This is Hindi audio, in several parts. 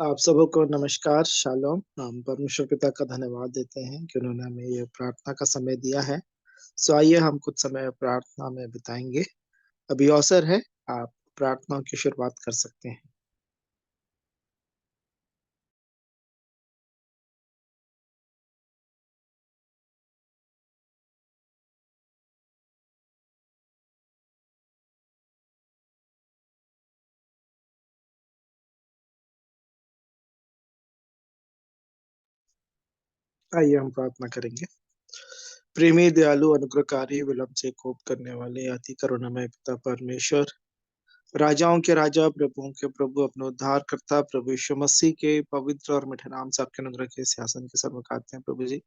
आप सबों को नमस्कार, शालोम। हम परमेश्वर पिता का धन्यवाद देते हैं कि उन्होंने हमें ये प्रार्थना का समय दिया है। सो आइए हम कुछ समय प्रार्थना में बिताएँगे। अभी अवसर है, आप प्रार्थना की शुरुआत कर सकते हैं। आइए हम प्रार्थना करेंगे। प्रेमी, दयालु, अनुग्रहकारी, विलम्ब से कोप करने वाले, अति करुणामय पिता परमेश्वर, राजाओं के राजा, प्रभुओं के प्रभु, अपने उद्धारकर्ता प्रभु यीशु मसीह के पवित्र और मीठे नाम से आपके अनुग्रह के सिंहासन के सर झुकाते हैं प्रभु जी।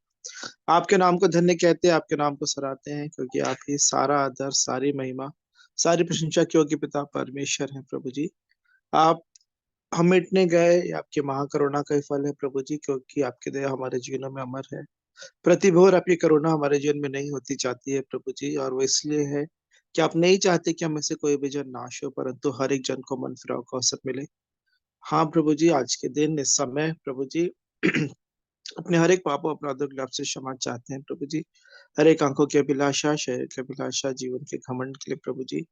आपके नाम को धन्य कहते हैं, आपके नाम को सराहते हैं, क्योंकि आप ही सारा आदर, सारी महिमा, सारी प्रशंसा के योग्य पिता परमेश्वर हैं प्रभु जी। आप हम मिटने गए, ये आपकी महाकरुणा का ही फल है प्रभु जी, क्योंकि आपकी दया हमारे जीवनों में अमर है। प्रतिभोर आपकी करुणा हमारे जीवन में नहीं होती जाती है प्रभु जी, और वो इसलिए है कि आप नहीं चाहते कि हम में से कोई भी जन नाश हो, परंतु हर एक जन को मन फिराव का अवसर मिले। हाँ प्रभु जी, आज के दिन, इस समय प्रभु जी अपने हर एक पापों अपराधों के लिए आपसे क्षमा चाहते हैं प्रभु जी। हर एक आंखों की अभिलाषा, शरीर की अभिलाषा, जीवन के घमंड के लिए प्रभु जी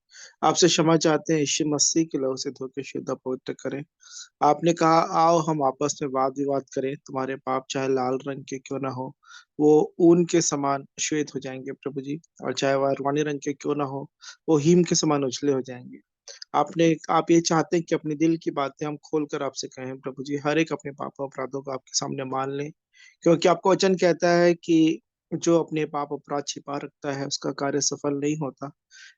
आपसे क्षमा चाहते हैं। यीशु मसीह के लहू से धो के शुद्ध और पवित्र करें। आपने कहा, आओ हम आपस में वाद विवाद करें, तुम्हारे पाप चाहे लाल रंग के क्यों ना हो, वो ऊन के समान श्वेत हो जाएंगे प्रभु जी। और चाहे वह अरवानी रंग के क्यों ना हो, वो हिम के समान उजले हो जाएंगे। आप ये चाहते हैं कि अपने दिल की बातें हम खोलकर आपसे कहें प्रभु जी। हर एक अपने पापों अपराधों को आपके सामने मान लें, क्योंकि आपका वचन कहता है कि जो अपने पाप अपराध छिपा रखता है, उसका कार्य सफल नहीं होता।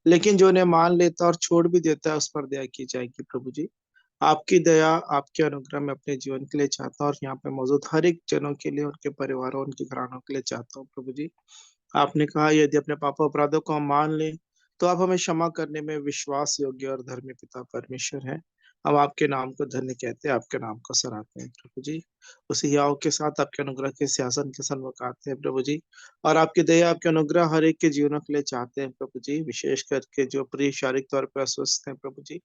लेकिन जो उन्हें मान लेता है और छोड़ भी देता है, उस पर दया की जाएगी प्रभु जी। आपकी दया, आपके अनुग्रह मैं अपने जीवन के लिए चाहता हूँ, और यहाँ पे मौजूद हर एक जनों के लिए, उनके परिवारों, उनके घरानों के लिए चाहता हूँ प्रभु जी। आपने कहा, यदि अपने पापों अपराधों को हम मान लें, तो आप हमें क्षमा करने में विश्वास योग्य और धर्मी पिता परमेश्वर हैं। हम आपके नाम को धन्य कहते हैं, आपके नाम को सराहते हैं प्रभु जी। उसी याव के साथ आपके अनुग्रह के सिंहासन के सन्मुख आते हैं प्रभु जी, और आपकी दया, आपके अनुग्रह हर एक के जीवनों के लिए चाहते हैं प्रभु जी। विशेष करके जो प्रिय शारीरिक तौर पर अस्वस्थ हैं प्रभु जी,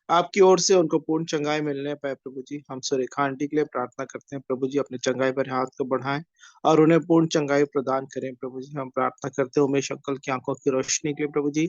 आपकी ओर से उनको पूर्ण चंगाई मिलने पाए प्रभु जी। हम सुरेखा आंटी के लिए प्रार्थना करते हैं प्रभु जी, अपने चंगाई भरे हाथ को बढ़ाएं और उन्हें पूर्ण चंगाई प्रदान करें प्रभु जी। हम प्रार्थना करते हैं उमेश अंकल की आंखों की रोशनी के लिए प्रभु जी,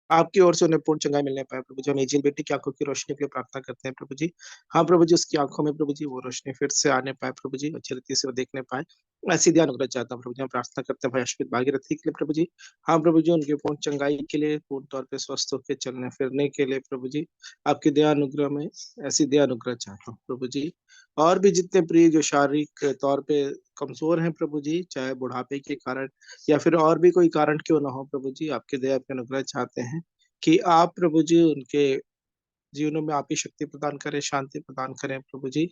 आपकी ओर से उन्हें पूर्ण चंगाई मिलने पाए प्रभु जी। हम एजेल बेटी की आंखों की रोशनी के लिए प्रार्थना करते हैं प्रभु जी। हाँ प्रभु जी, उसकी आंखों में प्रभु जी वो रोशनी फिर से आने पाए प्रभु जी, अच्छी रीति से वो देखने पाए। ऐसी ध्यान अनुग्रह चाहता हूँ प्रभु जी। हम प्रार्थना करते हैं भाई अश्वित भागीरथी के लिए प्रभु जी। हाँ प्रभु जी, उनकी पूर्ण चंगाई के लिए, पूर्ण तौर पे स्वस्थ होकर चलने फिरने के लिए प्रभु जी, आपकी दया अनुग्रह में ऐसी दया अनुग्रह चाहता हूँ प्रभु जी। और भी जितने प्रिय जो शारीरिक तौर पे कमजोर हैं प्रभु जी, चाहे बुढ़ापे के कारण या फिर और भी कोई कारण क्यों ना हो प्रभु जी, आपके दया के अनुग्रह चाहते हैं कि आप प्रभु जी उनके जीवनों में आप ही शक्ति प्रदान करें, शांति प्रदान करें प्रभु जी।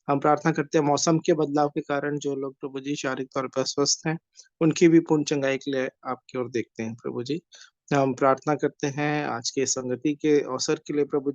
हम प्रार्थना करते हैं मौसम के बदलाव के कारण जो लोग प्रभु जी शारीरिक तौर पर अस्वस्थ हैं, उनकी भी पूर्ण चंगाई के लिए आपकी ओर देखते हैं प्रभु जी। हम प्रार्थना करते हैं आज के संगति के अवसर के लिए प्रभु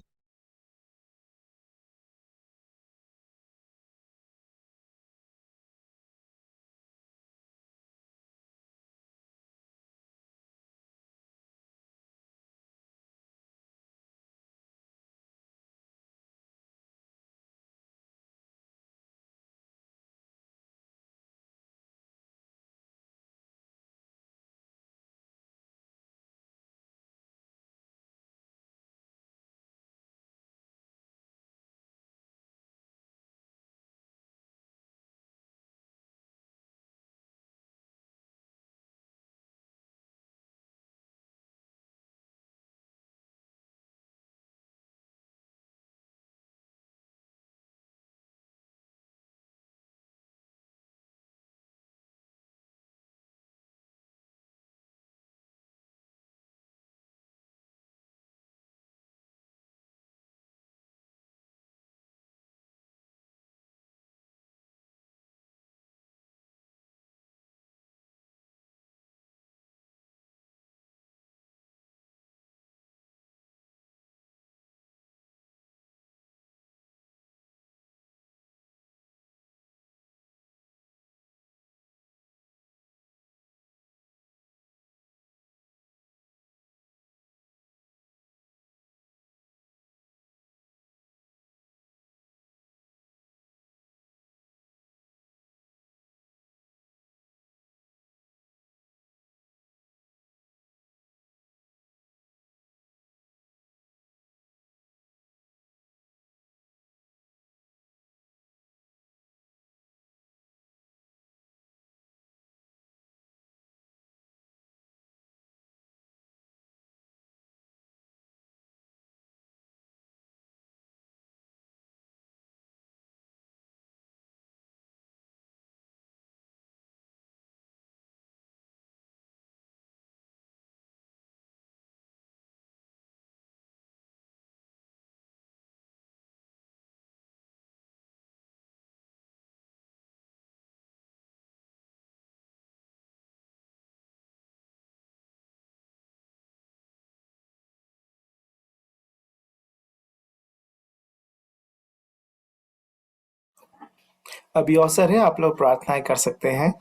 अभी अवसर है, आप लोग प्रार्थनाएं कर सकते हैं।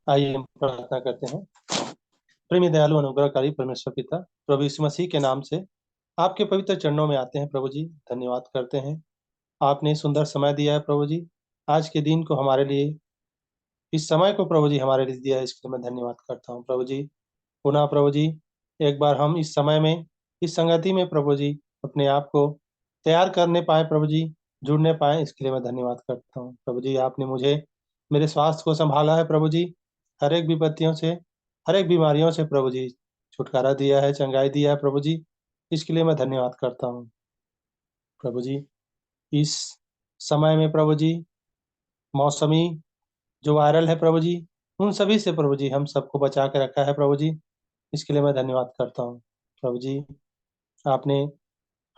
आइए हम प्रार्थना करते हैं। प्रेमी दयालु अनुग्रहकारी परमेश्वर पिता, प्रभु यीशु मसीह के नाम से आपके पवित्र चरणों में आते हैं प्रभु जी, धन्यवाद करते हैं। आपने सुंदर समय दिया है प्रभु जी, आज के दिन को हमारे लिए, इस समय को प्रभु जी हमारे लिए दिया है, इसके लिए मैं धन्यवाद करता हूँ प्रभु जी। पुनः प्रभु जी, एक बार हम इस समय में, इस संगति में प्रभु जी अपने आप को तैयार करने पाए प्रभु जी, जुड़ने पाए, इसके लिए मैं धन्यवाद करता हूँ प्रभु जी। आपने मुझे मेरे स्वास्थ्य को संभाला है प्रभु जी, हर एक विपत्तियों से, हर एक बीमारियों से प्रभु जी छुटकारा दिया है, चंगाई दिया है प्रभु जी, इसके लिए मैं धन्यवाद करता हूँ प्रभु जी। इस समय में प्रभु जी मौसमी जो वायरल है प्रभु जी, उन सभी से प्रभु जी हम सबको बचा के रखा है प्रभु जी, इसके लिए मैं धन्यवाद करता हूँ प्रभु जी। आपने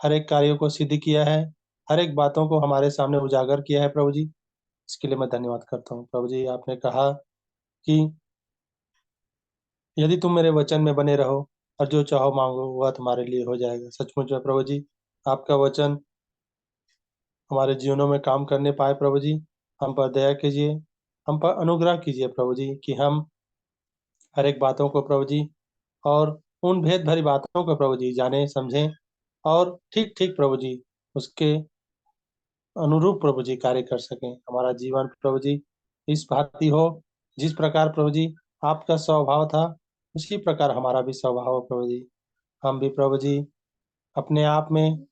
हर एक कार्यों को सिद्ध किया है, हर एक बातों को हमारे सामने उजागर किया है प्रभु जी, इसके लिए मैं धन्यवाद करता हूँ प्रभु जी। आपने कहा कि यदि तुम मेरे वचन में बने रहो और जो चाहो मांगो वह तुम्हारे लिए हो जाएगा। सचमुच में प्रभु जी, आपका वचन हमारे जीवनों में काम करने पाए प्रभु जी। हम पर दया कीजिए, हम पर अनुग्रह कीजिए प्रभु जी, कि हम हर एक बातों को प्रभु जी, और उन भेद भरी बातों को प्रभु जी जाने समझें, और ठीक ठीक प्रभु जी उसके अनुरूप प्रभु जी कार्य कर सकें। हमारा जीवन प्रभु जी इस भांति हो, जिस प्रकार प्रभु जी आपका स्वभाव था, उसी प्रकार हमारा भी स्वभाव हो प्रभु जी। हम भी प्रभु जी अपने आप में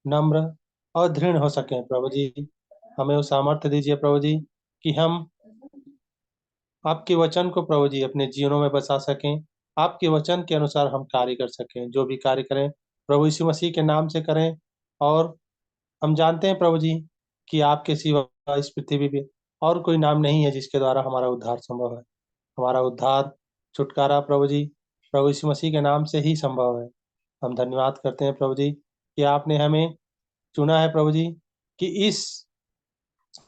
नम्र और दृढ़ हो सकें प्रभु जी। हमें वो सामर्थ्य दीजिए प्रभु जी, कि हम आपके वचन को प्रभु जी अपने जीवनों में बसा सकें, आपके वचन के अनुसार हम कार्य कर सकें। जो भी कार्य करें प्रभु यीशु मसीह के नाम से करें, और हम जानते हैं प्रभु जी कि आपके सिवा इस पृथ्वी पे और कोई नाम नहीं है जिसके द्वारा हमारा उद्धार संभव है। हमारा उद्धार, छुटकारा प्रभु यीशु मसीह के नाम से ही संभव है। हम धन्यवाद करते हैं प्रभु जी, कि आपने हमें चुना है प्रभु जी, कि इस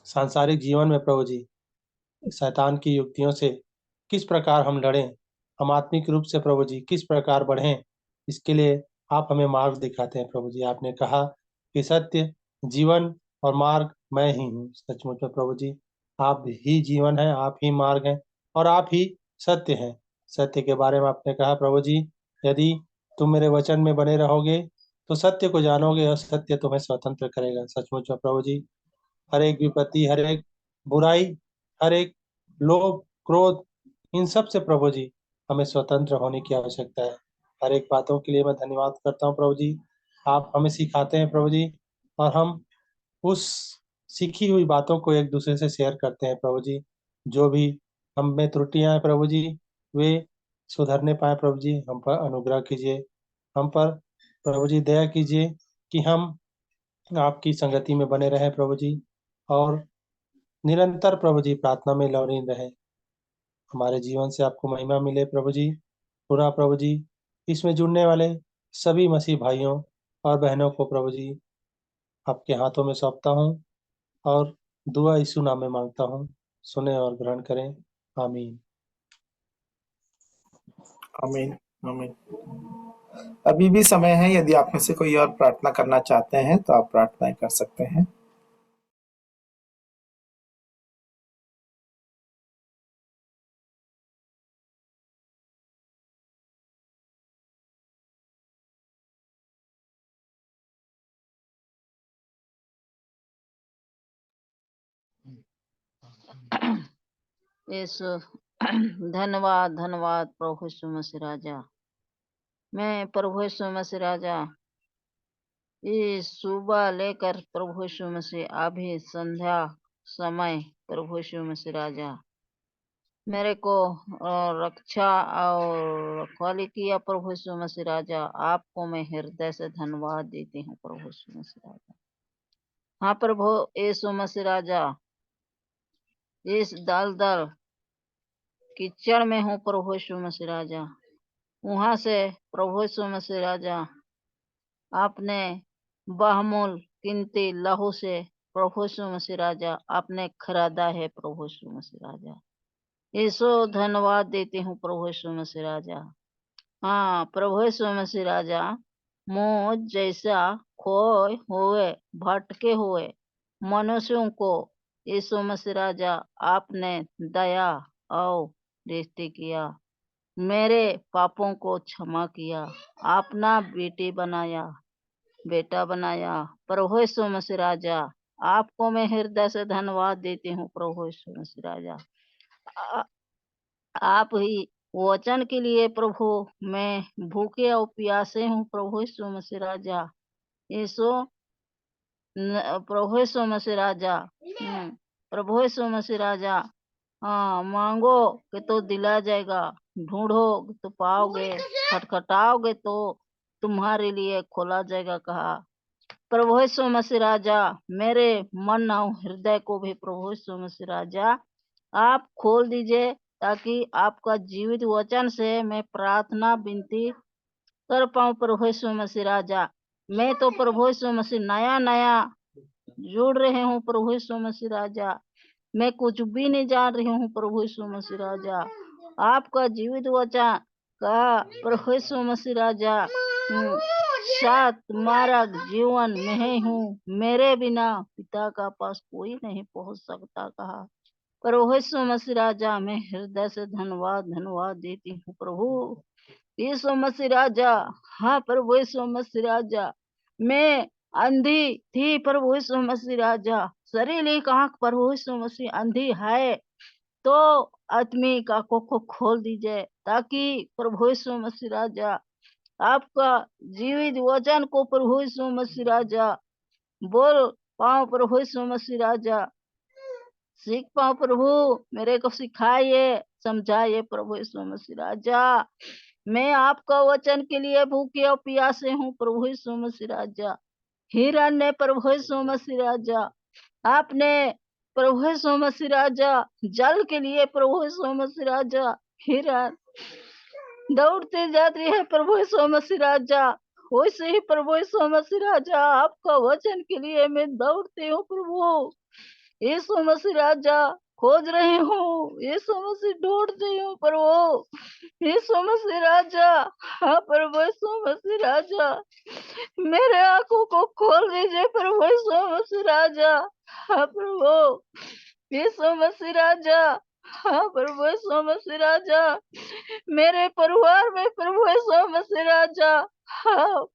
सांसारिक जीवन में प्रभु जी शैतान की युक्तियों से किस प्रकार हम लड़ें, हम आत्मिक रूप से प्रभु जी किस प्रकार बढ़ें, इसके लिए आप हमें मार्ग दिखाते हैं प्रभु जी। आपने कहा कि सत्य, जीवन और मार्ग मैं ही हूँ। सचमुच में प्रभु जी आप ही जीवन है, आप ही मार्ग हैं, और आप ही सत्य हैं। सत्य के बारे में आपने कहा प्रभु जी, यदि तुम मेरे वचन में बने रहोगे तो सत्य को जानोगे, और सत्य तुम्हें स्वतंत्र करेगा। सचमुच में प्रभु जी हर एक विपत्ति, हर एक बुराई, हर एक लोभ, क्रोध, इन सब से प्रभु जी हमें स्वतंत्र होने की आवश्यकता है। हर एक बातों के लिए मैं धन्यवाद करता हूँ प्रभु जी। आप हमें सिखाते हैं प्रभु जी, और हम उस सीखी हुई बातों को एक दूसरे से शेयर करते हैं प्रभु जी। जो भी हम में त्रुटियां हैं प्रभु जी, वे सुधरने पाए प्रभु जी। हम पर अनुग्रह कीजिए, हम पर प्रभु जी दया कीजिए, कि हम आपकी संगति में बने रहें प्रभु जी, और निरंतर प्रभु जी प्रार्थना में लवलीन रहे। हमारे जीवन से आपको महिमा मिले प्रभु जी। पुनः प्रभु जी इसमें जुड़ने वाले सभी मसीह भाइयों और बहनों को प्रभु जी आपके हाथों में सौंपता हूँ, और दुआ यीशु नाम में मांगता हूँ, सुने और ग्रहण करें। आमीन। आमीन। आमीन। अभी भी समय है, यदि आप में से कोई और प्रार्थना करना चाहते हैं तो आप प्रार्थनाएं कर सकते हैं। यीशु धन्यवाद धन्यवाद प्रभु यीशु मसीह राजा। मैं प्रभु यीशु मसीह राजा ये सुबह लेकर प्रभु यीशु मसीह अभी संध्या समय प्रभु यीशु मसीह राजा मेरे को रक्षा और रखवाली किया प्रभु यीशु मसीह राजा। आपको मैं हृदय से धन्यवाद देती हूँ प्रभु यीशु मसीह राजा। हाँ प्रभु यीशु मसीह राजा, इस दलदल कीचड़ में हूँ प्रभु यीशु मसीह राजा। वहां से प्रभु यीशु मसीह राजा आपने बहुमूल्य कीमती लहू से प्रभु यीशु मसीह राजा आपने खरीदा है प्रभु यीशु मसीह राजा। यीशु धन्यवाद देती हूँ प्रभु यीशु मसीह राजा। हाँ प्रभु यीशु मसीह राजा, मुझ जैसा खोए हुए भटके हुए मनुष्यों को यीशु मसीह राजा आपने दया और दृष्टि किया, मेरे पापों को क्षमा किया, अपना बेटा बनाया प्रभु यीशु मसीह राजा। आपको मैं हृदय से धन्यवाद देती हूँ प्रभु यीशु मसीह राजा। आप ही वचन के लिए प्रभु मैं भूखे और प्यासे हूँ प्रभु यीशु मसीह राजा। प्रभु यीशु मसीह राजा, प्रभु यीशु मसीह राजा, हाँ मांगो कि तो दिला जाएगा, ढूंढो तो पाओगे, खटखटाओगे तो तुम्हारे लिए खोला जाएगा कहा। प्रभु यीशु मसीह राजा, मेरे मन और हृदय को भी प्रभु यीशु मसीह राजा आप खोल दीजिए, ताकि आपका जीवित वचन से मैं प्रार्थना विनती कर पाऊं प्रभु यीशु मसीह राजा। मैं तो प्रभु यीशु मसीह नया जुड़ रहे हूँ प्रभु यीशु मसीह राजा। मैं कुछ भी नहीं जान रही हूँ प्रभु यीशु मसीह राजा। आपका जीवित वचन का प्रभु यीशु मसीह राजा साथ तुम्हारा जीवन में ही हूँ, मेरे बिना पिता का पास कोई नहीं पहुँच सकता कहा। प्रभु यीशु मसीह राजा, मैं हृदय से धन्यवाद देती हूँ प्रभु यीशु मसीह राजा। हाँ प्रभु यीशु मसीह राजा, मैं अंधी थी प्रभु यीशु मसीह राजा, शरीर आंख प्रभु यीशु मसीह अंधी है, तो आत्मिक आंखों को खोल दीजिए, ताकि प्रभु यीशु मसीह राजा आपका जीवित वचन को प्रभु यीशु मसीह राजा बोल पाओ प्रभु यीशु मसीह राजा, सीख पाओ प्रभु, मेरे को सिखाइए समझाइए प्रभु यीशु मसीह राजा। मैं आपका वचन के लिए भूखे और प्यासे हूँ प्रभु यीशु मसीह राजा। हिरन ने प्रभु यीशु मसीह राजा, आपने प्रभु यीशु मसीह राजा जल के लिए प्रभु यीशु मसीह राजा हिरन दौड़ते जाती है प्रभु यीशु मसीह राजा, वैसे ही प्रभु यीशु मसीह राजा आपका वचन के लिए मैं दौड़ती हूँ प्रभु यीशु मसीह राजा, खोज रही हूँ यीशु मसीह, ढूंढती हूँ प्रभु यीशु मसीह राजा। हाँ प्रभु यीशु मसीह राजा, मेरे आंखों को खोल दीजिए प्रभु यीशु मसीह राजा। हाँ प्रभु यीशु मसीह राजा, हाँ प्रभु यीशु मसीह राजा, मेरे परिवार में प्रभु यीशु मसीह राजा, हाँ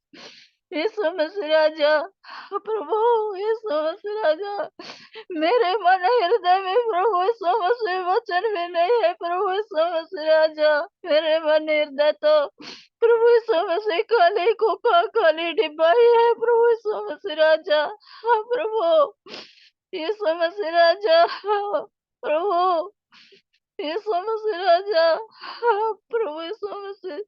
यीशु मसीह राजा, प्रभु यीशु मसीह राजा, मेरे मन हृदय में प्रभु यीशु मसीह वचन भी नहीं है प्रभु यीशु मसीह राजा। मेरे मन हृदय तो प्रभु यीशु मसीह खाली डिब्बा ही है प्रभु यीशु मसीह राजा। हाँ प्रभु यीशु मसीह राजा, प्रभु यीशु मसीह राजा, प्रभु यीशु मसीह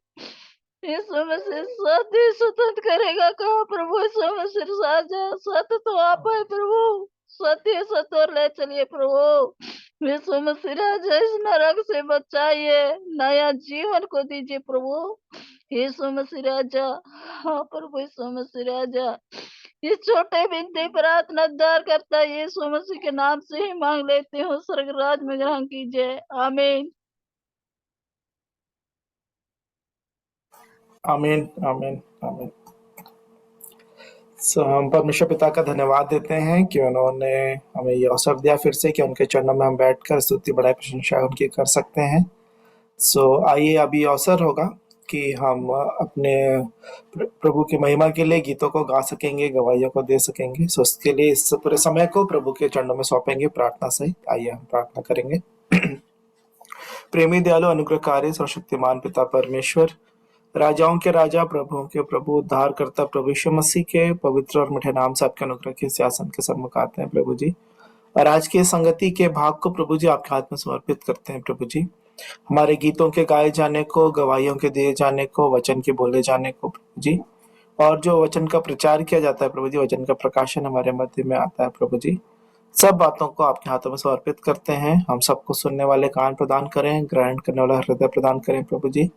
सत्य स्वतंत्र करेगा कहा प्रभु यीशु मसीह राजा। सत्य तो आप है प्रभु, सत्य ले चलिए प्रभु यीशु मसीह राजा, इस नरक से बचाइए, नया जीवन को दीजिए प्रभु यीशु मसीह राजा। हाँ प्रभु यीशु मसीह राजा, इस छोटे बिनती प्रार्थना उद्धार करता यीशु मसीह के नाम से ही मांग लेती हूँ, स्वर्गराज में ग्रहण कीजिए, आमीन आमीन आमीन आमीन। हम परमेश्वर पिता का धन्यवाद देते हैं कि उन्होंने हमें ये अवसर दिया फिर से कि उनके चरणों में हम बैठकर स्तुति बड़ाई प्रशंसा उनकी कर सकते हैं। आइए अभी अवसर होगा कि हम अपने प्रभु की महिमा के लिए गीतों को गा सकेंगे, गवाहियों को दे सकेंगे। उसके लिए इस पूरे समय को प्रभु के चरणों में सौंपेंगे प्रार्थना से। आइए हम प्रार्थना करेंगे। प्रेमी दयालु अनुग्रहकारी सर्वशक्तिमान पिता परमेश्वर, राजाओं के राजा प्रभुओं के प्रभु उद्धार करता प्रभु यीशु मसीह के पवित्र और मीठे नाम से आपके अनुग्रह के सिंहासन के सम्मुख आते हैं प्रभु जी, और आज की संगति के भाग को प्रभु जी आपके हाथ में समर्पित करते हैं प्रभु जी। हमारे गीतों के गाए जाने को, गवाहियों के दिए जाने को, वचन के बोले जाने को प्रभु जी, और जो वचन का प्रचार किया जाता है प्रभु जी, वचन का प्रकाशन हमारे मध्य में आता है प्रभु जी, सब बातों को आपके हाथों में समर्पित करते हैं। हम सबको सुनने वाले कान प्रदान करें, ग्रहण करने वाला हृदय प्रदान करें प्रभु जी।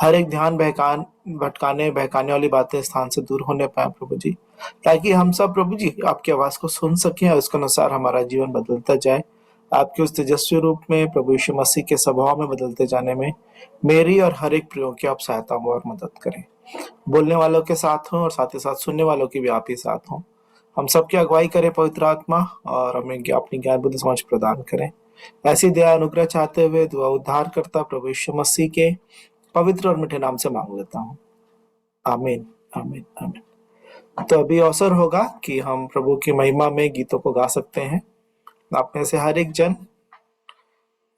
हर एक ध्यान भटकाने बहकाने वाली बातें स्थान से दूर होने पाए प्रभु जी, ताकि हम सब प्रभु जी आपकी आवाज को सुन सकें और उसके अनुसार हमारा जीवन बदलता जाए। आपके उस तेजस्वी रूप में प्रभु यीशु मसीह के स्वभाव में बदलते जाने में मेरी और हर एक प्रियो की आप सहायता और मदद करें। बोलने वालों के साथ हों और साथ ही साथ सुनने वालों की भी आप ही साथ हों। हम सबकी अगुवाई करें पवित्र आत्मा, और हमें अपनी ज्ञान बुद्धि समझ प्रदान करें। ऐसी दया अनुग्रह चाहते हुए दुआ उद्धार करता प्रभु यीशु मसीह के पवित्र और मीठे नाम से मांग लेता हूँ। आमीन आमीन आमीन। तो अभी अवसर होगा कि हम प्रभु की महिमा में गीतों को गा सकते हैं। आप में से हर एक जन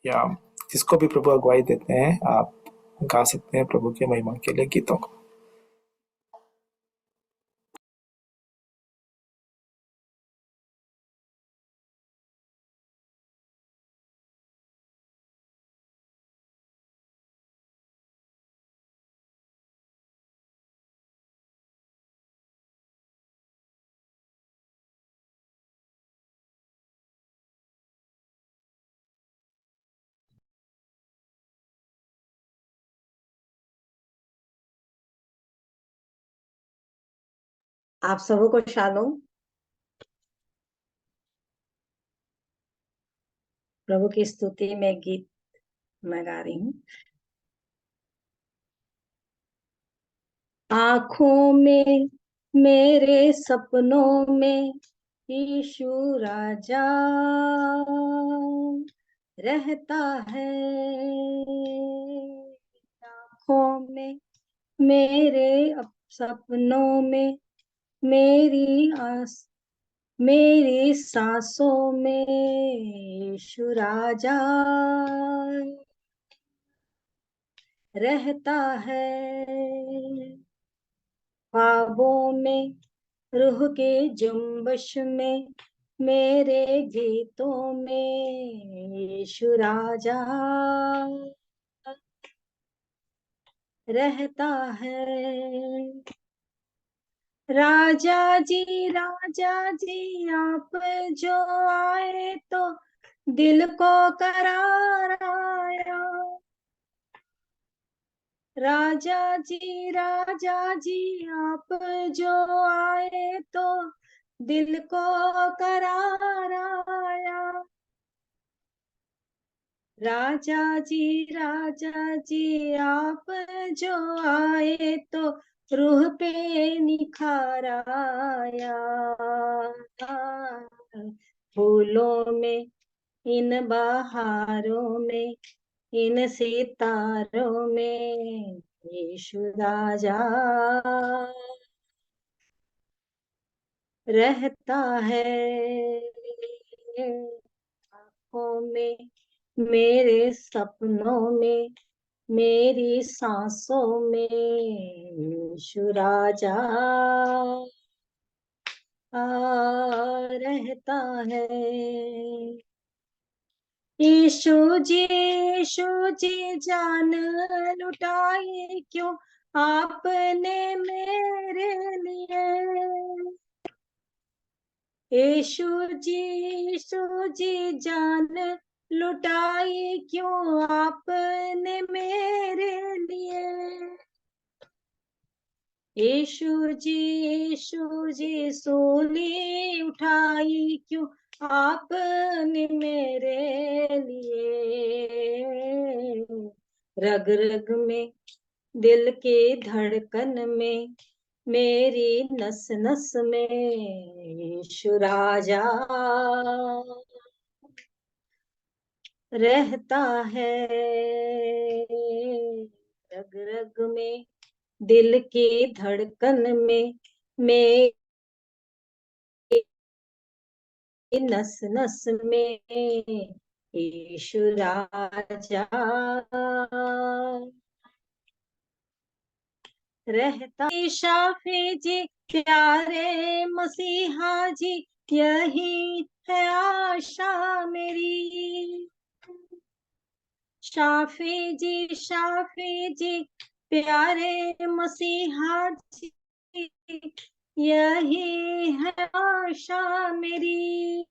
या जिसको भी प्रभु अगुवाई देते हैं, आप गा सकते हैं प्रभु की महिमा के लिए गीतों को। आप सबों को शालोम। प्रभु की स्तुति में गीत मैं गा रही हूँ। आँखों में मेरे सपनों में यीशु राजा रहता है। आँखों में मेरे सपनों में मेरी सांसों में यीशु राजा रहता है। ख्वाबों में रूह के जुम्बश में मेरे गीतों में यीशु राजा रहता है। राजा जी आप जो आए तो दिल को करार आया। राजा जी आप जो आए तो दिल को करार आया। राजा जी आप जो आए तो रूह पे निखार आया। फूलों में इन बहारों में इन सितारों में यीशु राजा रहता है। आँखों में मेरे सपनों में मेरी सांसों में यीशु राजा रहता है। यीशु जी जान लुटाई क्यों आपने मेरे लिए। यीशु जी जान लुटाई क्यों आपने मेरे लिए। यीशु जी सूली उठाई क्यों आपने मेरे लिए। रग रग में दिल के धड़कन में मेरी नस नस में यीशु राजा रहता है। रग रग में दिल की धड़कन में मेरी नस नस में यीशु राजा रहता। शाफी जी प्यारे मसीहा जी यही है आशा मेरी। शाफी जी प्यारे मसीहा जी यही है आशा मेरी,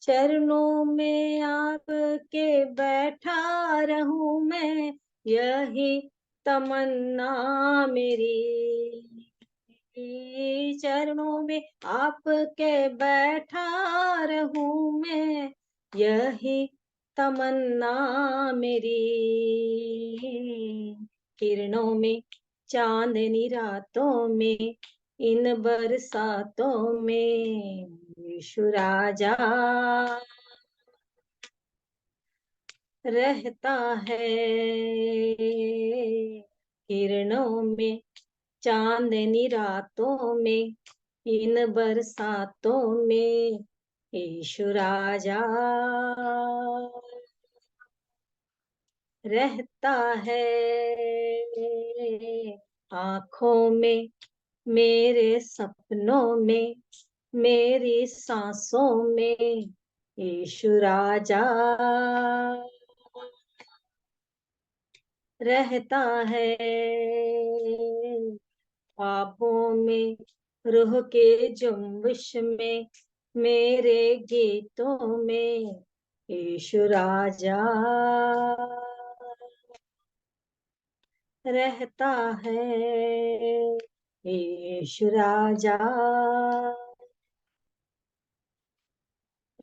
चरणों में आपके बैठा रहूं मैं, यही तमन्ना मेरी। चरणों में आपके बैठा रहूं मैं, यही तमन्ना मेरी। किरणों में चांदनी रातों में, इन बरसातों में, यीशु राजा रहता है। किरणों में चांदनी रातों में, इन बरसातों में, यीशु राजा रहता है। आँखों में, मेरे सपनों में, मेरी सांसों में, यीशु राजा रहता है। ख्वाबों में, रूह के जुम्बिश में, मेरे गीतों में, यीशु राजा रहता है। यीशु राजा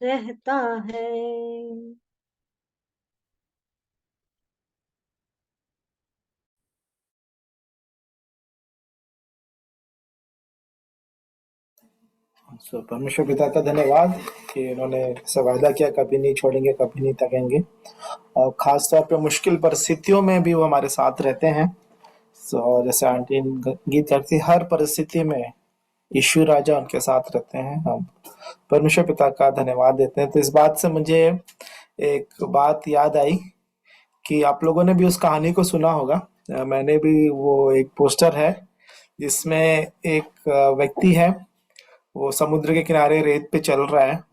रहता है। सो परमेश्वर पिता का धन्यवाद कि इन्होंने ऐसा वादा किया, कभी नहीं छोड़ेंगे, कभी नहीं थकेंगे, और खास तौर पे मुश्किल परिस्थितियों में भी वो हमारे साथ रहते हैं। सो जैसे आंटी गीत करती, हर परिस्थिति में यीशु राजा उनके साथ रहते हैं। हम परमेश्वर पिता का धन्यवाद देते हैं। तो इस बात से मुझे एक बात याद आई कि आप लोगों ने भी उस कहानी को सुना होगा। मैंने भी, वो एक पोस्टर है जिसमें एक व्यक्ति है, वो समुद्र के किनारे रेत पे चल रहा है,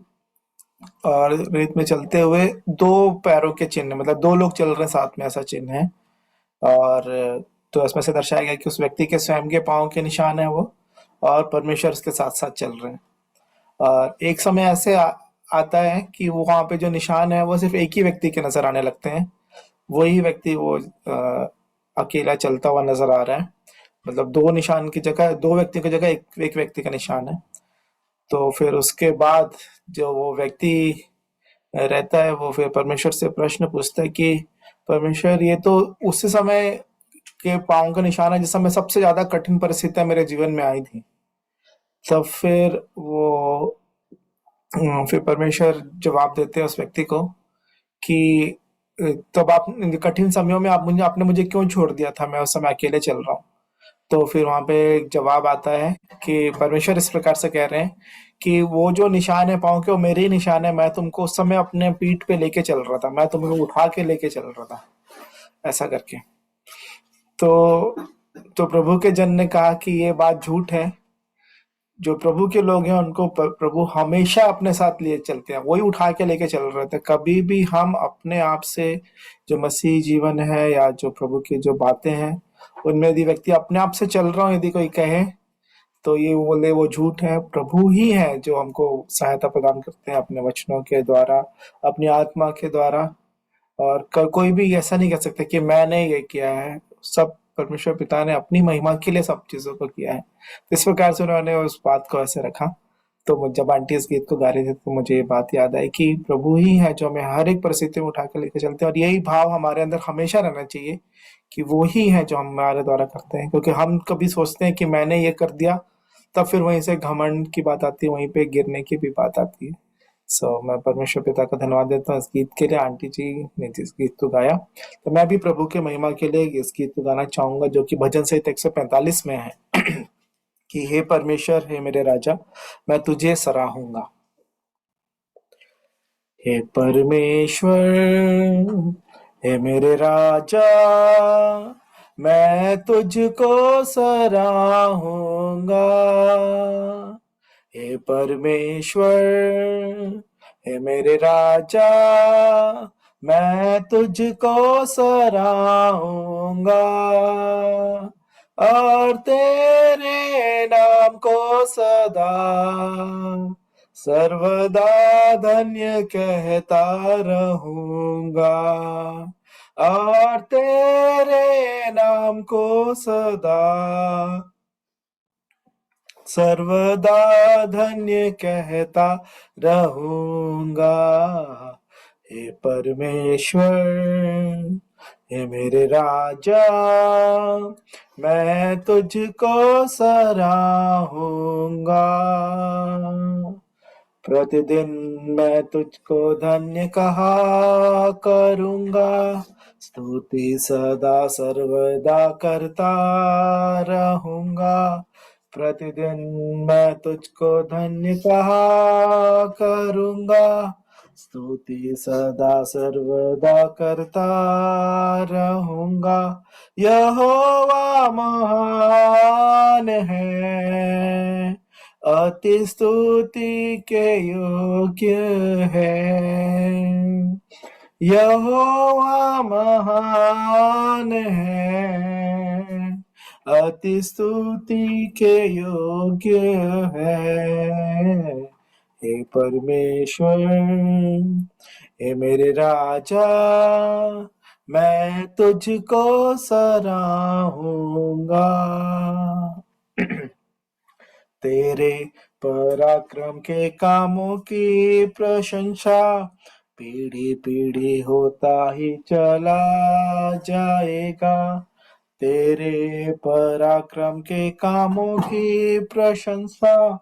और रेत में चलते हुए दो पैरों के चिन्ह, मतलब दो लोग चल रहे हैं साथ में, ऐसा चिन्ह है। और तो इसमें से दर्शाया गया कि उस व्यक्ति के स्वयं के पाँव के निशान है वो, और परमेश्वर उसके साथ साथ चल रहे हैं। और एक समय ऐसे आता है कि वो वहां पे जो निशान है वो सिर्फ एक ही व्यक्ति के नजर आने लगते हैं। वही व्यक्ति वो अकेला चलता हुआ नजर आ रहा है, मतलब दो निशान की जगह, दो व्यक्ति की जगह एक व्यक्ति का निशान है। तो फिर उसके बाद जो वो व्यक्ति रहता है, वो फिर परमेश्वर से प्रश्न पूछता है कि परमेश्वर, ये तो उस समय के पाँव का निशान है जिस समय सबसे ज्यादा कठिन परिस्थितियां मेरे जीवन में आई थी। तब फिर परमेश्वर जवाब देते हैं उस व्यक्ति को कि तब आप कठिन समयों में आपने मुझे क्यों छोड़ दिया था, मैं उस समय अकेले चल रहा हूँ। तो फिर वहां पे एक जवाब आता है कि परमेश्वर इस प्रकार से कह रहे हैं कि वो जो निशान है पाँव के, वो मेरे ही निशान है। मैं तुमको उस समय अपने पीठ पे लेके चल रहा था, मैं तुमको उठा के लेके चल रहा था, ऐसा करके। तो प्रभु के जन ने कहा कि ये बात झूठ है। जो प्रभु के लोग हैं उनको प्रभु हमेशा अपने साथ लिए चलते हैं, वही उठा के लेके चल रहे थे। कभी भी हम अपने आप से, जो मसीह जीवन है या जो प्रभु की जो बातें हैं, उनमें यदि व्यक्ति अपने आप से चल रहा हूँ यदि कोई कहे, तो ये बोले वो झूठ है। प्रभु ही है जो हमको सहायता प्रदान करते हैं अपने वचनों के द्वारा, अपनी आत्मा के द्वारा। और कोई भी ऐसा नहीं कह सकता कि मैंने ये किया है। सब परमेश्वर पिता ने अपनी महिमा के लिए सब चीजों को किया है। तो इस प्रकार से उन्होंने उस बात को ऐसे रखा। तो जब आंटी इस गीत को गा रही थी तो मुझे ये बात याद आई कि प्रभु ही है जो हमें हर एक परिस्थिति में उठा के लेके चलते हैं, और यही भाव हमारे अंदर हमेशा रहना चाहिए कि वो ही है जो हमारे द्वारा करते हैं। क्योंकि हम कभी सोचते हैं कि मैंने ये कर दिया, तब फिर वहीं से घमंड की बात आती है, वहीं पे गिरने की भी बात आती है। मैं परमेश्वर पिता का धन्यवाद देता हूँ इस गीत के लिए। आंटी जी ने जिस गीत को गाया, तो मैं भी प्रभु के महिमा के लिए इस गीत को गाना चाहूंगा, जो कि भजन संहिता 145 में है कि हे परमेश्वर, हे मेरे राजा, मैं तुझे सराहूंगा। हे परमेश्वर, हे मेरे राजा, मैं तुझको सराहूंगा। हे परमेश्वर, हे मेरे राजा, मैं तुझको सराहूंगा। और तेरे नाम को सदा सर्वदा धन्य कहता रहूंगा, और तेरे नाम को सदा सर्वदा धन्य कहता रहूंगा। हे परमेश्वर, हे मेरे राजा, मैं तुझको सराहूंगा। प्रतिदिन मैं तुझको धन्य कहा करूंगा, स्तुति सदा सर्वदा करता रहूंगा। प्रतिदिन मैं तुझको धन्य कहा करूंगा, स्तुति सदा सर्वदा करता रहूंगा। यहोवा महान है, अति स्तुति के योग्य है। यहोवा महान है, अति स्तुति के योग्य है। हे परमेश्वर, हे मेरे राजा, मैं तुझको सराहूंगा। तेरे पराक्रम के कामों की प्रशंसा पीढ़ी पीढ़ी होता ही चला जाएगा। तेरे पराक्रम के कामों की प्रशंसा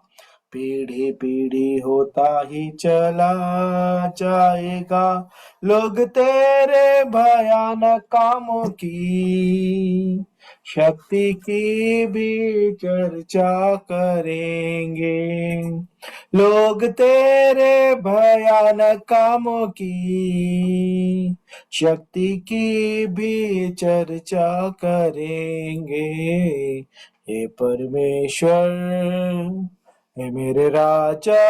पीढ़ी पीढ़ी होता ही चला जाएगा। लोग तेरे भयानक कामों की शक्ति की भी चर्चा करेंगे। लोग तेरे भयानक कामों की शक्ति की भी चर्चा करेंगे। हे परमेश्वर, हे मेरे राजा,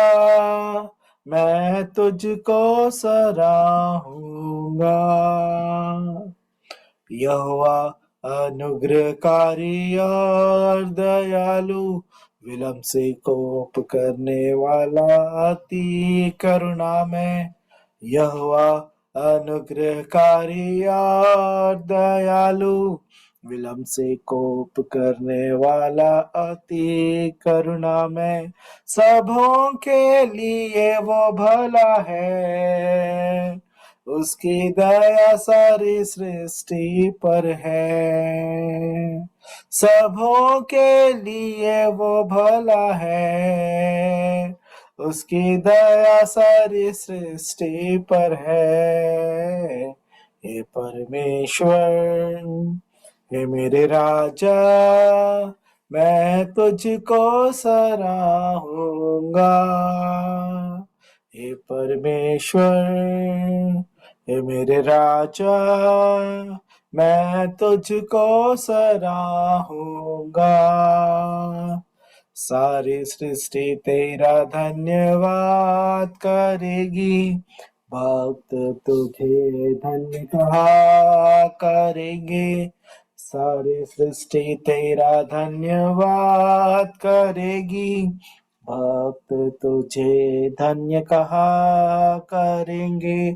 मैं तुझको सराहूंगा। यहोवा अनुग्रहकारी और दयालु, विलंब से कोप करने वाला, अति करुणामय। यहोवा अनुग्रहकारी और दयालु, विलंब से कोप करने वाला, अति करुणामय। सबों के लिए वो भला है, उसकी दया सारी सृष्टि पर है। सबों के लिए वो भला है, उसकी दया सारी सृष्टि पर है। हे परमेश्वर, हे मेरे राजा, मैं तुझको सराहूंगा। हे परमेश्वर, हे मेरे राजा, मैं तुझको सराहूंगा। सारी सृष्टि तेरा धन्यवाद करेगी, भक्त तुझे धन्य कहा करेंगे। सारी सृष्टि तेरा धन्यवाद करेगी, भक्त तुझे धन्य कहा करेंगे।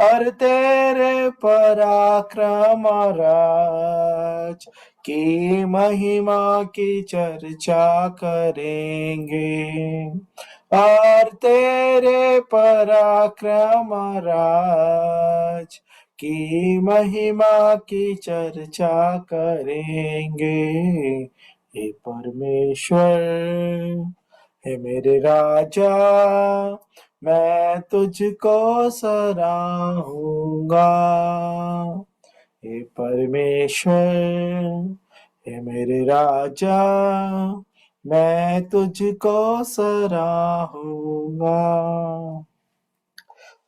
और तेरे पराक्रम राज की महिमा की चर्चा करेंगे। और तेरे पराक्रम राज की महिमा की चर्चा करेंगे। हे परमेश्वर, हे मेरे राजा, मैं तुझको सराहूंगा। हे परमेश्वर, हे मेरे राजा, मैं तुझको सराहूंगा।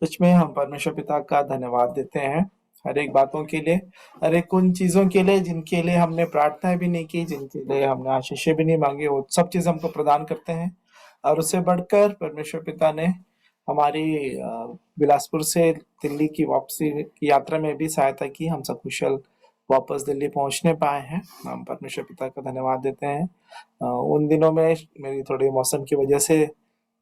सच में हम परमेश्वर पिता का धन्यवाद देते हैं हर एक बातों के लिए, हर एक उन चीजों के लिए जिनके लिए हमने प्रार्थना भी नहीं की, जिनके लिए हमने आशीष भी नहीं मांगी, वो सब चीज हमको प्रदान करते हैं। और उससे बढ़कर परमेश्वर पिता ने हमारी बिलासपुर से दिल्ली की वापसी की यात्रा में भी सहायता की, हम सकुशल वापस दिल्ली पहुंचने पाए हैं। हम परमेश्वर पिता का धन्यवाद देते हैं। उन दिनों में मेरी थोड़ी मौसम की वजह से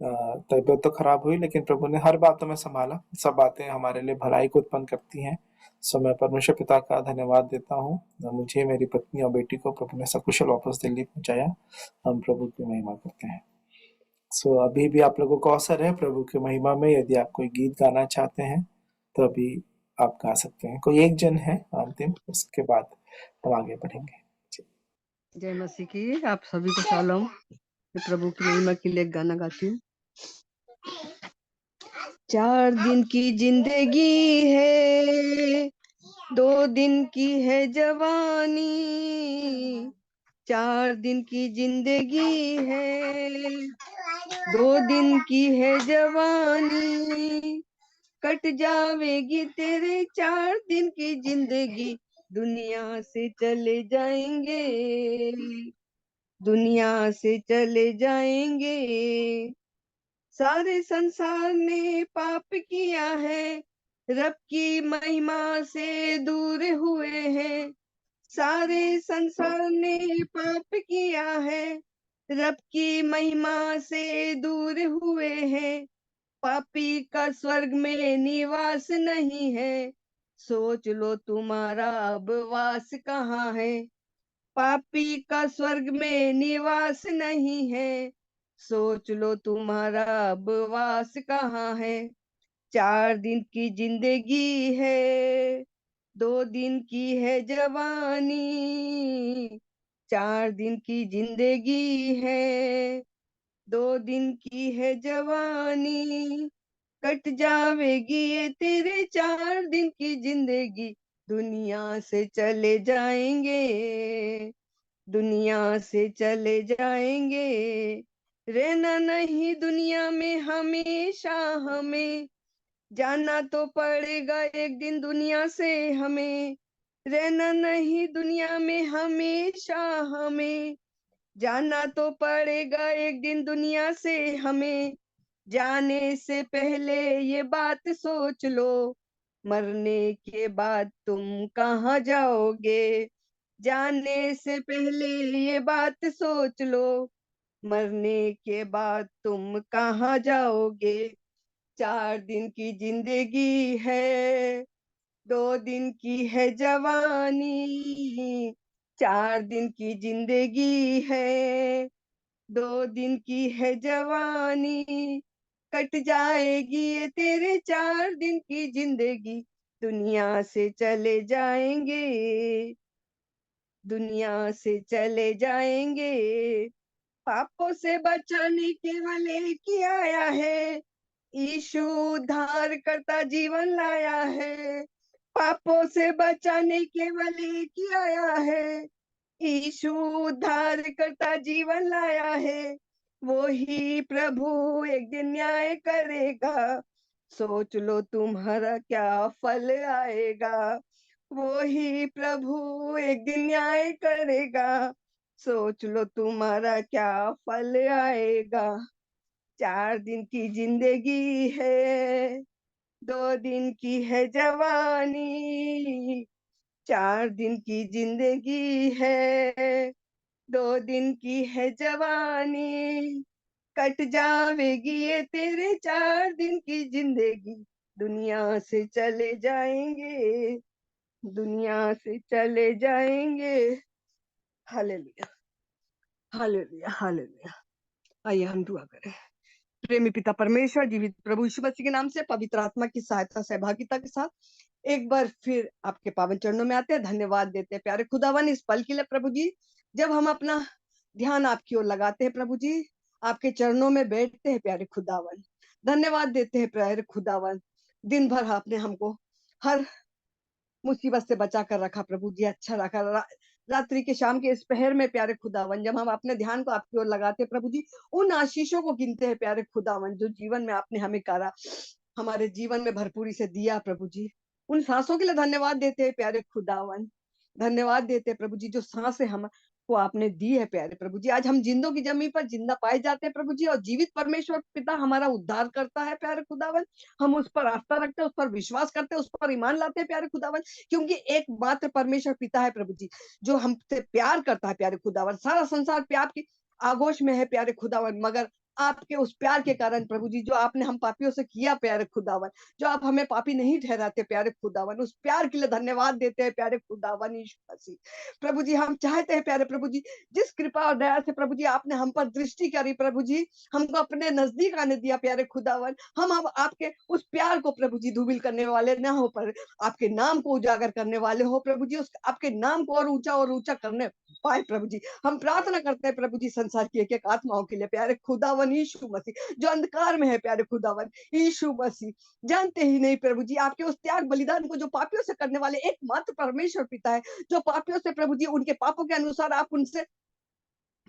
तबीयत तो खराब हुई, लेकिन प्रभु ने हर बातों में संभाला। सब बातें हमारे लिए भलाई को उत्पन्न करती हैं। सो मैं परमेश्वर पिता का धन्यवाद देता हूँ। मुझे, मेरी पत्नी और बेटी को प्रभु ने सकुशल वापस दिल्ली पहुंचाया। हम प्रभु की महिमा करते हैं। सो अभी भी आप लोगों को अवसर है प्रभु की महिमा में। यदि आप कोई गीत गाना चाहते हैं तो अभी आप गा सकते हैं। कोई एक जन है अंतिम, उसके बाद हम आगे बढ़ेंगे। जय मसीह की आप सभी को शालोम। मैं प्रभु की महिमा के लिए एक गाना गाती हूँ। 4 दिन की जिंदगी है, 2 दिन की है जवानी। 4 दिन की जिंदगी है, 2 दिन की है जवानी। कट जावेगी तेरे 4 दिन की जिंदगी, दुनिया से चले जाएंगे, दुनिया से चले जाएंगे। सारे संसार ने पाप किया है, रब की महिमा से दूर हुए हैं। सारे संसार ने पाप किया है, रब की महिमा से दूर हुए हैं। पापी का स्वर्ग में निवास नहीं है, सोच लो तुम्हारा अब वास कहाँ है। पापी का स्वर्ग में निवास नहीं है, सोच लो तुम्हारा अब वास कहाँ है। 4 दिन की जिंदगी है, 2 दिन की है जवानी। 4 दिन की जिंदगी है, 2 दिन की है जवानी। कट जावेगी ये तेरे 4 दिन की जिंदगी, दुनिया से चले जाएंगे, दुनिया से चले जाएंगे। रहना नहीं दुनिया में हमेशा हमें, जाना तो पड़ेगा एक दिन दुनिया से हमें। रहना नहीं दुनिया में हमेशा हमें, जाना तो पड़ेगा एक दिन दुनिया से हमें। जाने से पहले ये बात सोच लो, मरने के बाद तुम कहाँ जाओगे। जाने से पहले ये बात सोच लो, मरने के बाद तुम कहाँ जाओगे। 4 दिन की जिंदगी है, 2 दिन की है जवानी। 4 दिन की जिंदगी है, 2 दिन की है जवानी। कट जाएगी ये तेरे 4 दिन की जिंदगी, दुनिया से चले जाएंगे, दुनिया से चले जाएंगे। पापों से बचाने केवल एक ही आया है, यीशु उद्धार करता जीवन लाया है। पापों से बचाने केवल एक ही आया है, यीशु उद्धार करता जीवन लाया है। वो ही प्रभु एक दिन न्याय करेगा, सोच लो तुम्हारा क्या फल आएगा। वो ही प्रभु एक दिन न्याय करेगा, सोच लो तुम्हारा क्या फल आएगा। 4 दिन की जिंदगी है, 2 दिन की है जवानी। 4 दिन की जिंदगी है, 2 दिन की है जवानी। कट जावेगी ये तेरे 4 दिन की जिंदगी, दुनिया से चले जाएंगे, दुनिया से चले जाएंगे। Hallelujah, hallelujah, hallelujah. आइए हम दुआ करें। प्रेमी पिता परमेश्वर, जीवित प्रभु यीशु मसीह के नाम से, पवित्र आत्मा की सहायता सहभागिता के साथ एक बार फिर आपके पावन चरणों में आते हैं, धन्यवाद देते हैं प्यारे खुदावन इस पल के लिए प्रभु जी, जब हम अपना ध्यान आपकी ओर लगाते हैं प्रभु जी, आपके चरणों में बैठते हैं प्यारे खुदावन। धन्यवाद देते हैं प्यारे खुदावन, दिन भर आपने हमको हर मुसीबत से बचा कर रखा प्रभु जी, अच्छा रखा। रात्रि के शाम के इस पहर में प्यारे खुदावन, जब हम अपने ध्यान को आपकी ओर लगाते हैं प्रभु जी, उन आशीषों को गिनते हैं प्यारे खुदावन जो जीवन में आपने हमें करा, हमारे जीवन में भरपूरी से दिया प्रभु जी। उन सांसों के लिए धन्यवाद देते हैं प्यारे खुदावन, धन्यवाद देते हैं प्रभु जी जो सांसें हम को आपने दी है प्यारे प्रभु जी। आज हम जिंदों की जमीन पर जिंदा पाए जाते हैं प्रभु जी, और जीवित परमेश्वर पिता हमारा उद्धार करता है प्यारे खुदावन। हम उस पर आस्था रखते हैं, उस पर विश्वास करते हैं, उस पर ईमान लाते हैं प्यारे खुदावन, क्योंकि एकमात्र परमेश्वर पिता है प्रभु जी जो हमसे प्यार करता है प्यारे खुदावन। सारा संसार प्यार की आगोश में है प्यारे खुदावन, मगर आपके उस प्यार के कारण प्रभु जी, जो आपने हम पापियों से किया प्यारे खुदावन, जो आप हमें पापी नहीं ठहराते प्यारे खुदावन, उस प्यार के लिए धन्यवाद देते हैं प्यारे खुदावन यीशु मसीह। प्रभु जी हम चाहते हैं प्यारे प्रभु जी, जिस कृपा और दया से प्रभु जी आपने हम पर दृष्टि करी प्रभु जी, हमको अपने नजदीक आने दिया प्यारे खुदावन, हम अब आपके उस प्यार को प्रभु जी धूमिल करने वाले ना हो, पर आपके नाम को उजागर करने वाले हो प्रभु जी, उस आपके नाम को और ऊंचा करने पाए प्रभु जी। हम प्रार्थना करते हैं प्रभु जी संसार की एक एक आत्माओं के लिए प्यारे खुदावन यीशु मसीह, जो अंधकार में है प्यारे खुदावन यीशु मसीह, जानते ही नहीं प्रभु जी आपके उस त्याग बलिदान को जो पापियों से करने वाले एकमात्र परमेश्वर पिता है, जो पापियों से प्रभु जी उनके पापों के अनुसार आप उनसे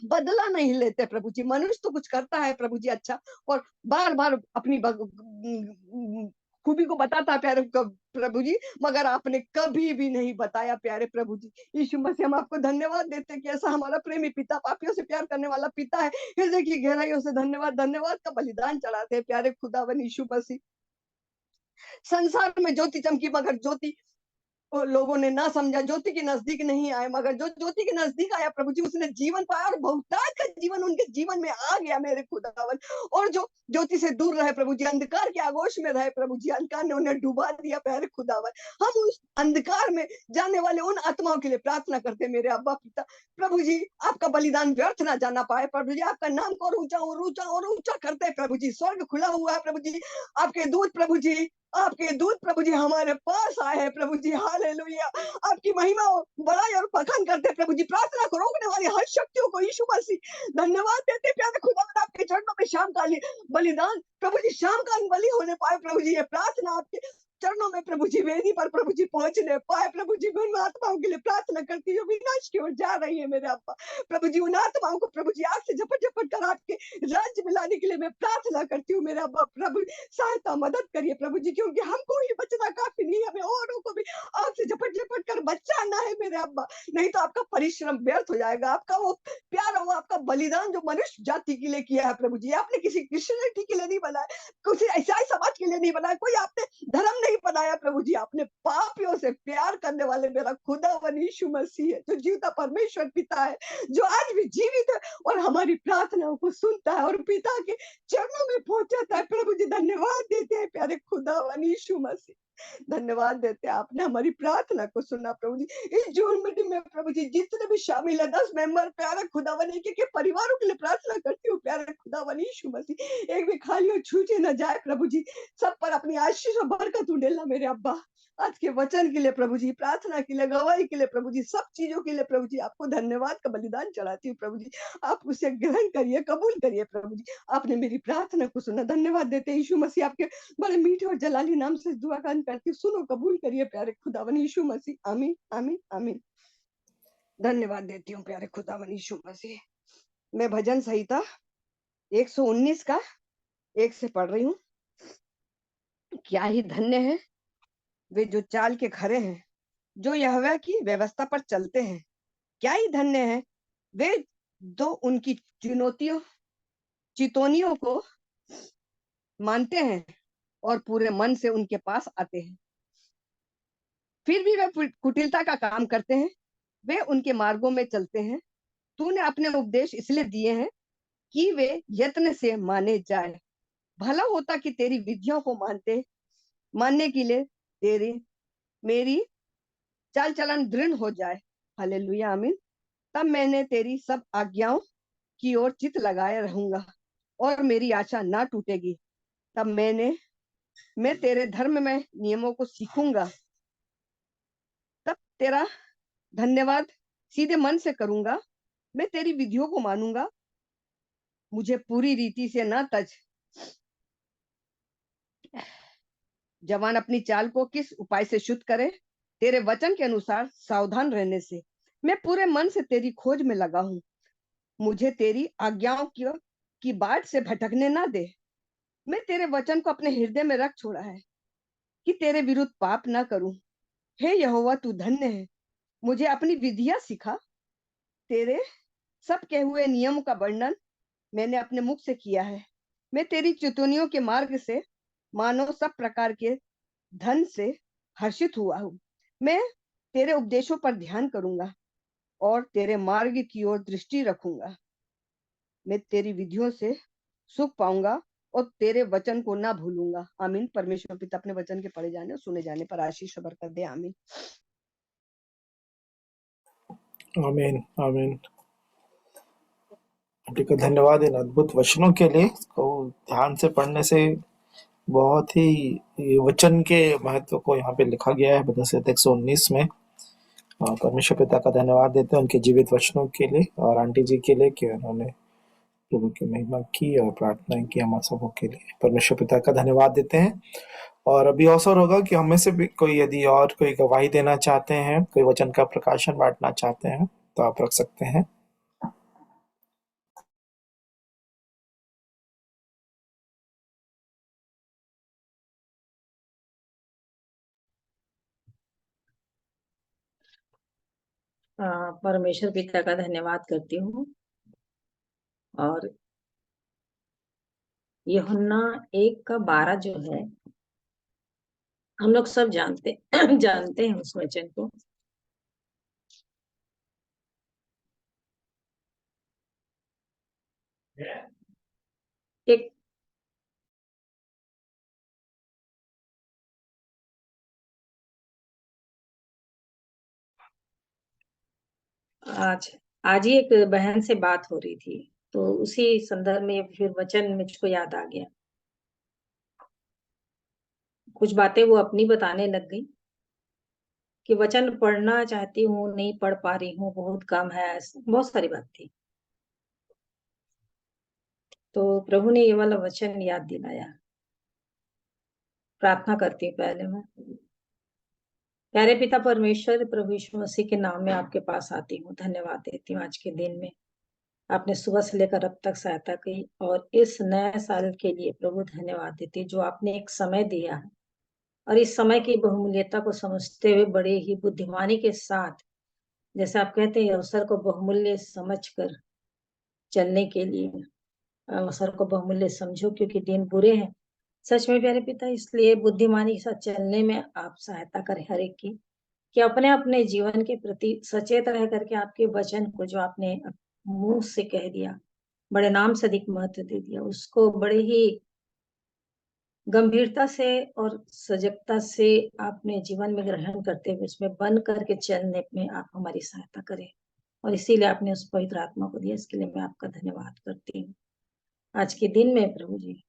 बदला नहीं लेते प्रभु जी। मनुष्य तो कुछ करता है प्रभु जी अच्छा, और बार बार अपनी खूबी को बताता है प्यारे प्रभु जी, मगर आपने कभी भी नहीं बताया प्यारे प्रभु जी यीशु मसीह। हम आपको धन्यवाद देते हैं कि ऐसा हमारा प्रेमी पिता, पापियों से प्यार करने वाला पिता है। हृदय की गहराइयों से धन्यवाद का बलिदान चढ़ाते हैं प्यारे खुदावन यीशु मसीह। संसार में ज्योति चमकी, मगर ज्योति लोगों ने ना समझा, ज्योति के नजदीक नहीं आए, मगर जो ज्योति के नजदीक आया प्रभु जी उसने जीवन पाया, और बहुतायत का जीवन उनके जीवन में आ गया मेरे खुदावन। और जो ज्योति से दूर रहे प्रभु जी, अंधकार के आगोश में रहे प्रभु जी, अंधकार ने उन्हें डुबा दिया प्यारे खुदावन। हम उस अंधकार में जाने वाले उन आत्माओं के लिए प्रार्थना करते मेरे अब्बा पिता प्रभु जी, आपका बलिदान व्यर्थ ना जाना पाए प्रभु जी, आपका नाम को और ऊंचा करते प्रभु जी। स्वर्ग खुला हुआ है प्रभु जी, आपके दूत प्रभु जी हमारे पास आए हैं प्रभु जी, हालेलुया। आपकी महिमा बड़ाई और बखान करते प्रभु जी, प्रार्थना को रोकने वाली हर शक्तियों को यीशु मसीह धन्यवाद देते प्यारे खुदावन। आपके चरणों में शाम कालीन बलिदान प्रभु जी, शाम कालीन बलि होने पाए प्रभु जी, ये प्रार्थना आपके चरणों में प्रभु जी, वेदी पर प्रभु जी पहुंचने पाए प्रभु जी। मैं उन आत्माओं के लिए प्रार्थना करती हूँ विनाश की ओर जा रही है मेरे अब्बा प्रभु जी, उन आत्माओं को प्रभु जी आग से झपट झपट कर आपके राज्य में लाने के लिए मैं प्रार्थना करती हूँ मेरे अब्बा प्रभु, सहायता मदद करिए प्रभु जी, क्योंकि हमको ही बचना काफी नहीं, हमें औरों को भी आग से झपट झपट कर बचाना है मेरे अब्बा, नहीं तो आपका परिश्रम व्यर्थ हो जाएगा। आपका वो प्यार, वो आपका बलिदान जो मनुष्य जाति के लिए किया है प्रभु जी, आपने किसी क्रिश्चियनिटी के लिए नहीं बनाया, किसी ईसाई समाज के लिए नहीं बनाया, कोई आपने धर्म नहीं बनाया प्रभु जी, आपने पापियों से प्यार करने वाले मेरा खुदावन यीशु मसीह है, जो जीवता परमेश्वर पिता है, जो आज भी जीवित है और हमारी प्रार्थनाओं को सुनता है और पिता के चरणों में पहुंचाता है प्रभु जी। धन्यवाद देते हैं प्यारे खुदावन यीशु मसीह, धन्यवाद देते हैं, आपने हमारी प्रार्थना को सुना प्रभु जी। इस जून मीटिंग में प्रभु जी जितने भी शामिल है 10 मेंबर प्यारे खुदावन के परिवारों के लिए प्रार्थना करती हूँ प्यारे खुदावन यीशु मसीह, एक भी खाली और छूटे न जाए प्रभु जी, सब पर अपनी आशीष और बरकत उड़ेला मेरे अब्बा। आज के वचन के लिए प्रभु जी, प्रार्थना के लिए, गवाही के लिए प्रभु जी, सब चीजों के लिए प्रभु जी आपको धन्यवाद का बलिदान चढ़ाती हूँ प्रभु जी। आप उसे ग्रहण करिए, कबूल करिए प्रभु जी, आपने मेरी प्रार्थना को सुना, धन्यवाद देते हैं यीशु मसीह, आपके बड़े मीठे और जलाली नाम से दुआ कान करती हूँ, सुनो कबूल करिए प्यारे खुदावन यीशु मसीह, आमीन आमीन आमीन। धन्यवाद देती हूँ प्यारे खुदावन यीशु मसीह। मैं भजन संहिता 119 का 1 से पढ़ रही हूँ। क्या ही धन्य है वे जो चाल के खरे हैं, जो यहोवा की व्यवस्था पर चलते हैं। क्या ही धन्य है वे जो उनकी चितौनियों को मानते हैं और पूरे मन से उनके पास आते हैं। फिर भी वे कुटिलता का काम करते हैं, वे उनके मार्गों में चलते हैं। तूने अपने उपदेश इसलिए दिए हैं कि वे यत्न से माने जाए। भला होता कि तेरी विधियों को मानने के लिए मेरी चाल चलन दृढ़ हो जाए। हालेलुया आमीन। तब मैंने तेरी सब आज्ञाओं की ओर चित लगाए रहूंगा और मेरी आशा ना टूटेगी। तब मैं तेरे धर्म में नियमों को सीखूंगा, तब तेरा धन्यवाद सीधे मन से करूंगा। मैं तेरी विधियों को मानूंगा, मुझे पूरी रीति से ना तज। जवान अपनी चाल को किस उपाय से शुद्ध करे, तेरे वचन के अनुसार सावधान रहने से। मैं पूरे मन से तेरी खोज में लगा हूं, मुझे तेरी आज्ञाओं की बाट से भटकने ना दे। मैं तेरे वचन को अपने हृदय में रख छोड़ा है कि तेरे विरुद्ध पाप ना करूं। हे यहोवा तू धन्य है, मुझे अपनी विधियां सिखा। तेरे सब कहे हुए नियमों का वर्णन मैंने अपने मुख से किया है। मैं तेरी चितौनियों के मार्ग से मानो सब प्रकार के धन से हर्षित हुआ हूँ। मैं तेरे उपदेशों पर ध्यान करूंगा और तेरे मार्ग की ओर दृष्टि रखूंगा। मैं तेरी विधियों से सुख पाऊंगा और तेरे वचन को ना भूलूंगा। आमीन। परमेश्वर पिता अपने वचन के पढ़े जाने और सुने जाने पर आशीष और बरकत दे। आमीन। आमीन आमीन। आंटी को धन्यवाद इन अद्भुत वचनों के लिए। इसको ध्यान से पढ़ने से बहुत ही ये वचन के महत्व को यहाँ पे लिखा गया है बदनसीयत 119 में। परमेश्वर पिता का धन्यवाद देते हैं उनके जीवित वचनों के लिए और आंटी जी के लिए कि उन्होंने प्रभु की महिमा की और प्रार्थना की हम सबों के लिए। परमेश्वर पिता का धन्यवाद देते हैं। और अभी अवसर होगा कि हमें से भी कोई यदि और कोई गवाही देना चाहते हैं, कोई वचन का प्रकाशन बांटना चाहते हैं तो आप रख सकते हैं। परमेश्वर पिता का धन्यवाद करती हूँ। और यूहन्ना 1:12 जो है, हम लोग सब जानते जानते हैं उस वचन को। एक आज ही एक बहन से बात हो रही थी, तो उसी संदर्भ में फिर वचन मुझको याद आ गया। कुछ बातें वो अपनी बताने लग गई कि वचन पढ़ना चाहती हूँ, नहीं पढ़ पा रही हूँ, बहुत कम है, बहुत सारी बात थी। तो प्रभु ने ये वाला वचन याद दिलाया। प्रार्थना करती हूँ पहले मैं। प्यारे पिता परमेश्वर, प्रभु यीशु मसीह के नाम में आपके पास आती हूँ, धन्यवाद देती हूँ आज के दिन में आपने सुबह से लेकर अब तक सहायता की, और इस नए साल के लिए प्रभु धन्यवाद देती हूँ जो आपने एक समय दिया है, और इस समय की बहुमूल्यता को समझते हुए बड़े ही बुद्धिमानी के साथ, जैसे आप कहते हैं, अवसर को बहुमूल्य समझकर चलने के लिए अवसर को बहुमूल्य समझो क्योंकि दिन बुरे हैं। सच में प्यारे पिता, इसलिए बुद्धिमानी के साथ चलने में आप सहायता करें हर एक की, कि अपने अपने जीवन के प्रति सचेत रह करके आपके वचन को जो आपने मुंह से कह दिया, बड़े नाम से अधिक महत्व दे दिया, उसको बड़े ही गंभीरता से और सजगता से आपने जीवन में ग्रहण करते हुए उसमें बन करके चलने में आप हमारी सहायता करें। और इसीलिए आपने उस पवित्र आत्मा को दिया, इसके लिए मैं आपका धन्यवाद करती हूँ। आज के दिन में प्रभु जी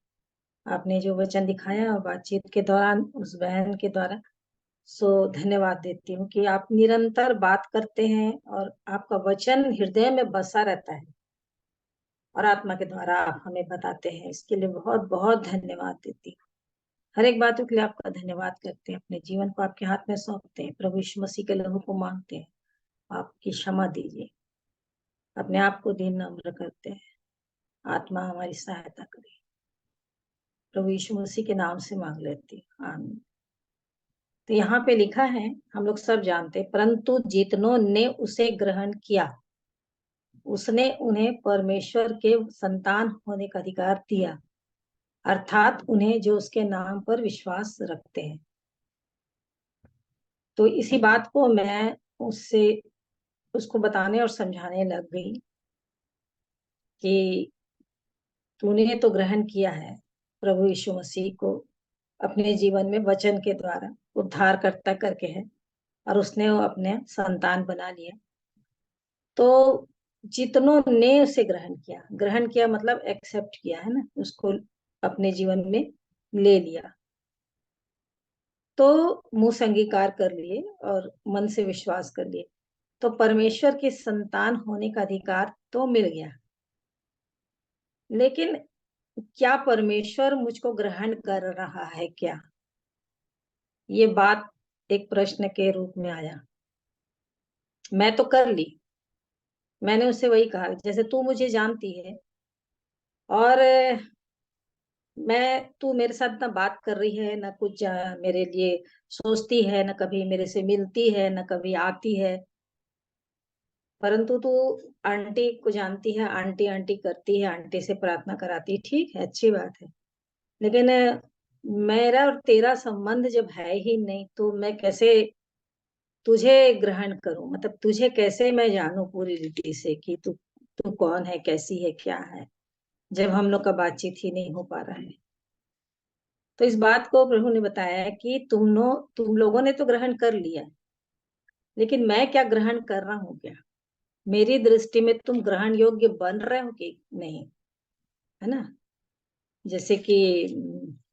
आपने जो वचन दिखाया और बातचीत के दौरान उस बहन के द्वारा, सो धन्यवाद देती हूँ कि आप निरंतर बात करते हैं और आपका वचन हृदय में बसा रहता है और आत्मा के द्वारा आप हमें बताते हैं। इसके लिए बहुत बहुत धन्यवाद देती हूँ। हर एक बातों के लिए आपका धन्यवाद करते हैं। अपने जीवन को आपके हाथ में सौंपते हैं। प्रभु यीशु मसीह के लहू को मांगते हैं, आपकी क्षमा दीजिए। अपने आप को दीन नम्र करते हैं, आत्मा हमारी सहायता करे। प्रभु यीशु मसीह के नाम से मांग लेती हूँ, आमीन। तो यहाँ पे लिखा है, हम लोग सब जानते हैं, परंतु जितनों ने उसे ग्रहण किया उसने उन्हें परमेश्वर के संतान होने का अधिकार दिया, अर्थात उन्हें जो उसके नाम पर विश्वास रखते हैं। तो इसी बात को मैं उसको बताने और समझाने लग गई कि तूने तो ग्रहण किया है प्रभु यीशु मसीह को अपने जीवन में वचन के द्वारा उद्धारकर्ता करके है, और उसने वो अपने संतान बना लिया। तो जितनों ने उसे ग्रहण किया मतलब एक्सेप्ट किया है ना, उसको अपने जीवन में ले लिया, तो मुंह से अंगीकार कर लिए और मन से विश्वास कर लिए, तो परमेश्वर के संतान होने का अधिकार तो मिल गया। लेकिन क्या परमेश्वर मुझको ग्रहण कर रहा है क्या? ये बात एक प्रश्न के रूप में आया। मैं तो कर ली, मैंने उससे वही कहा, जैसे तू मुझे जानती है और तू मेरे साथ ना बात कर रही है, ना कुछ मेरे लिए सोचती है, ना कभी मेरे से मिलती है, ना कभी आती है, परंतु तू आंटी को जानती है, आंटी आंटी करती है, आंटी से प्रार्थना कराती है, ठीक है, अच्छी बात है। लेकिन मेरा और तेरा संबंध जब है ही नहीं तो मैं कैसे तुझे ग्रहण करूं, मतलब तुझे कैसे मैं जानूं पूरी रीति से कि तू तू कौन है, कैसी है, क्या है, जब हम लोग का बातचीत ही नहीं हो पा रहा है। तो इस बात को प्रभु ने बताया है कि तुम लोगों ने तो ग्रहण कर लिया, लेकिन मैं क्या ग्रहण कर रहा हूँ, क्या मेरी दृष्टि में तुम ग्रहण योग्य बन रहे हो कि नहीं, है ना। जैसे कि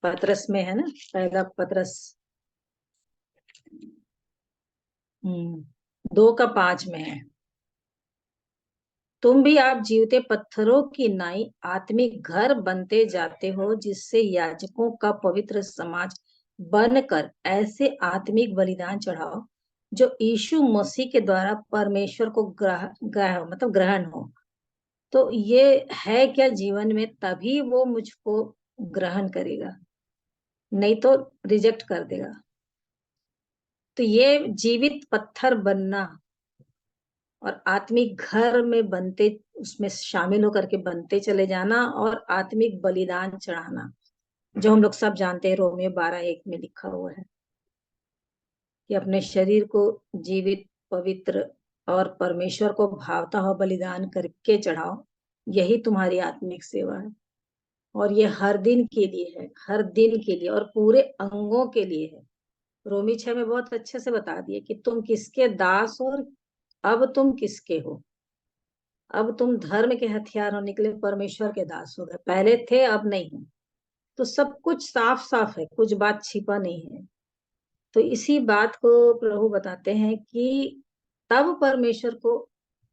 पतरस में है ना, पहला पतरस 2:5 में है, तुम भी आप जीवते पत्थरों की नाई आत्मिक घर बनते जाते हो, जिससे याजकों का पवित्र समाज बनकर ऐसे आत्मिक बलिदान चढ़ाओ जो यीशु मसीह के द्वारा परमेश्वर को मतलब ग्रहण हो। तो ये है क्या जीवन में, तभी वो मुझको ग्रहण करेगा, नहीं तो रिजेक्ट कर देगा। तो ये जीवित पत्थर बनना और आत्मिक घर में बनते, उसमें शामिल होकर के बनते चले जाना और आत्मिक बलिदान चढ़ाना, जो हम लोग सब जानते हैं, रोमियो 12:1 में लिखा हुआ है कि अपने शरीर को जीवित, पवित्र और परमेश्वर को भावता हुआ बलिदान करके चढ़ाओ, यही तुम्हारी आत्मिक सेवा है। और ये हर दिन के लिए है, हर दिन के लिए और पूरे अंगों के लिए है। रोमी 6 में बहुत अच्छे से बता दिए कि तुम किसके दास हो और अब तुम किसके हो। अब तुम धर्म के हथियार हो निकले, परमेश्वर के दास हो गए, पहले थे अब नहीं हो। तो सब कुछ साफ साफ है, कुछ बात छिपा नहीं है। तो इसी बात को प्रभु बताते हैं कि तब परमेश्वर को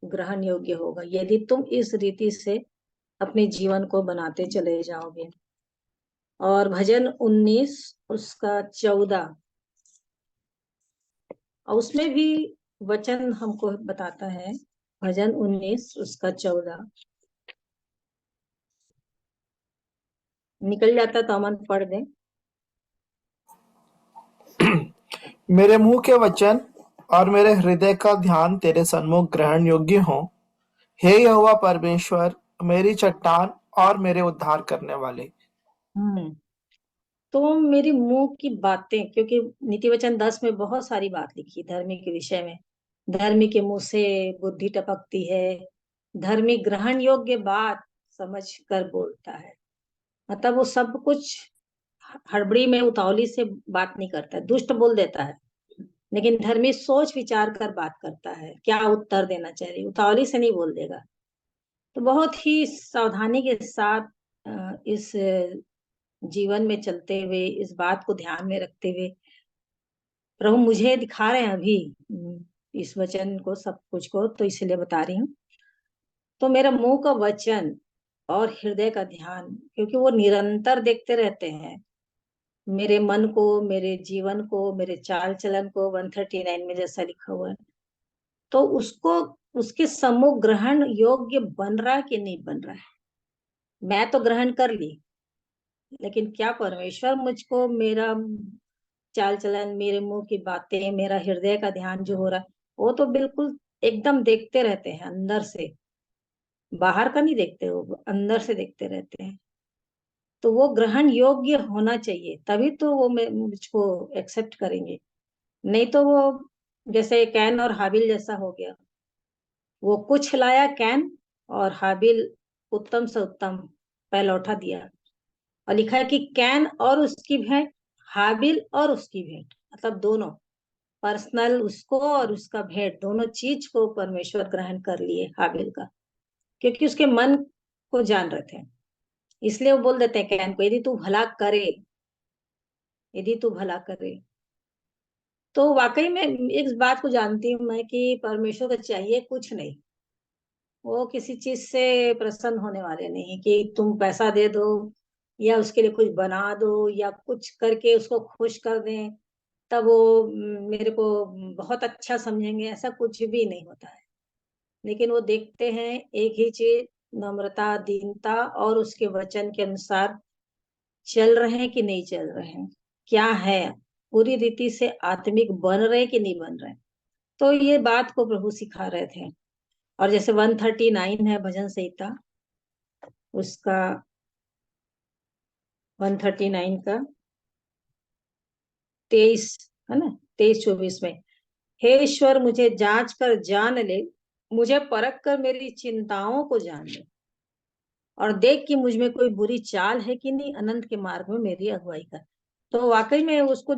ग्रहण योग्य होगा यदि तुम इस रीति से अपने जीवन को बनाते चले जाओगे। और भजन 19 उसका 14, और उसमें भी वचन हमको बताता है, भजन 19 उसका 14 निकल जाता तो अमन पढ़ दे। मेरे मुंह के वचन और मेरे हृदय का ध्यान तेरे सन्मुख ग्रहण योग्य हो, हे यहोवा परमेश्वर, मेरी चट्टान और मेरे उद्धार करने वाले। हम्म तो मेरी मुंह की बातें, क्योंकि नीति वचन 10 में बहुत सारी बात लिखी धर्मी के विषय में, धर्मी के मुंह से बुद्धि टपकती है, धर्मी ग्रहण योग्य बात समझ कर बोलता है, मतलब वो सब कुछ हड़बड़ी में उतावली से बात नहीं करता है, दुष्ट बोल देता है, लेकिन धर्मी सोच विचार कर बात करता है, क्या उत्तर देना चाहिए, उतावली से नहीं बोल देगा। तो बहुत ही सावधानी के साथ इस जीवन में चलते हुए, इस बात को ध्यान में रखते हुए प्रभु मुझे दिखा रहे हैं अभी इस वचन को, सब कुछ को, तो इसलिए बता रही हूँ। तो मेरा मुंह का वचन और हृदय का ध्यान, क्योंकि वो निरंतर देखते रहते हैं मेरे मन को, मेरे जीवन को, मेरे चाल चलन को, 139 में जैसा लिखा हुआ है। तो उसको, उसके सम्मुख ग्रहण योग्य बन रहा है कि नहीं बन रहा है। मैं तो ग्रहण कर ली, लेकिन क्या परमेश्वर मुझको, मेरा चाल चलन, मेरे मुंह की बातें, मेरा हृदय का ध्यान जो हो रहा है, वो तो बिल्कुल एकदम देखते रहते हैं अंदर से, बाहर का नहीं देखते, वो अंदर से देखते रहते हैं। तो वो ग्रहण योग्य होना चाहिए, तभी तो वो मुझको एक्सेप्ट करेंगे, नहीं तो वो जैसे कैन और हाबिल जैसा हो गया। वो कुछ लाया कैन, और हाबिल उत्तम से उत्तम पहलौठा दिया, और लिखा है कि कैन और उसकी भेंट, हाबिल और उसकी भेंट, मतलब दोनों पर्सनल, उसको और उसका भेंट, दोनों चीज को परमेश्वर ग्रहण कर लिए हाबिल का, क्योंकि उसके मन को जान रहे थे। इसलिए वो बोल देते हैं कैन को, यदि तू भला करे, यदि तू भला करे। तो वाकई में इस बात को जानती हूँ मैं कि परमेश्वर को चाहिए कुछ नहीं, वो किसी चीज से प्रसन्न होने वाले नहीं कि तुम पैसा दे दो या उसके लिए कुछ बना दो या कुछ करके उसको खुश कर दें, तब वो मेरे को बहुत अच्छा समझेंगे, ऐसा कुछ भी नहीं होता है। लेकिन वो देखते हैं एक ही चीज, नम्रता, दीनता और उसके वचन के अनुसार चल रहे हैं कि नहीं चल रहे हैं, क्या है, पूरी रीति से आत्मिक बन रहे कि नहीं बन रहे। तो ये बात को प्रभु सिखा रहे थे और जैसे 139 है भजन संहिता, उसका 139 का 23 है ना, 23-24 में, हे ईश्वर मुझे जांच कर जान ले, मुझे परख कर मेरी चिंताओं को जान ले, और देख कि मुझ में कोई बुरी चाल है कि नहीं, अनंत के मार्ग में मेरी अगुवाई कर। तो वाकई में उसको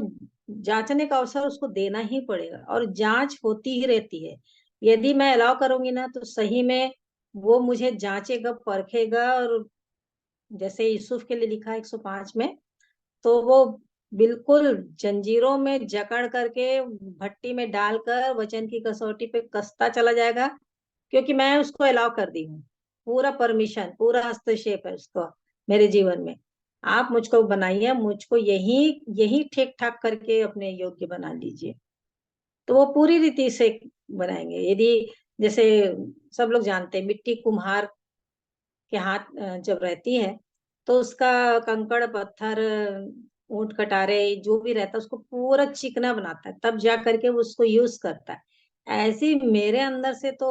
जांचने का अवसर उसको देना ही पड़ेगा, और जांच होती ही रहती है। यदि मैं अलाउ करूंगी ना, तो सही में वो मुझे जांचेगा, परखेगा। और जैसे यूसुफ के लिए लिखा है 105 में, तो वो बिल्कुल जंजीरों में जकड़ करके भट्टी में डालकर वचन की कसौटी पे कसता चला जाएगा, क्योंकि मैं उसको अलाउ कर दी हूँ। पूरा परमिशन, पूरा हस्तक्षेप है उसको मेरे जीवन में। आप मुझको बनाइए, मुझको यही यही ठीक ठाक करके अपने योग्य बना लीजिए। तो वो पूरी रीति से बनाएंगे। यदि जैसे सब लोग जानते हैं, मिट्टी कुम्हार के हाथ जब रहती है, तो उसका कंकड़ पत्थर ऊंट कटारे जो भी रहता है उसको पूरा चिकना बनाता है, तब जा करके वो उसको यूज करता है। ऐसे ही मेरे अंदर से तो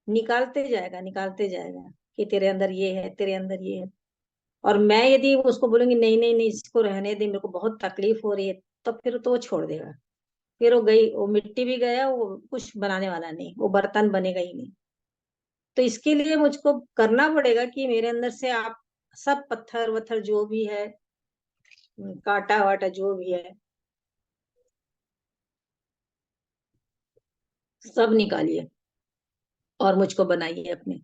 निकालते जाएगा कि तेरे अंदर ये है, तेरे अंदर ये है। और मैं यदि उसको बोलूंगी नहीं नहीं नहीं, इसको रहने दे, मेरे को बहुत तकलीफ हो रही है, तो फिर तो वो छोड़ देगा। फिर वो गई, वो मिट्टी भी गया, वो कुछ बनाने वाला नहीं, वो बर्तन बनेगा ही नहीं। तो इसके लिए मुझको करना पड़ेगा कि मेरे अंदर से आप सब पत्थर वत्थर जो भी है, कांटा वाटा जो भी है, सब निकालिए और मुझको बनाइए अपने।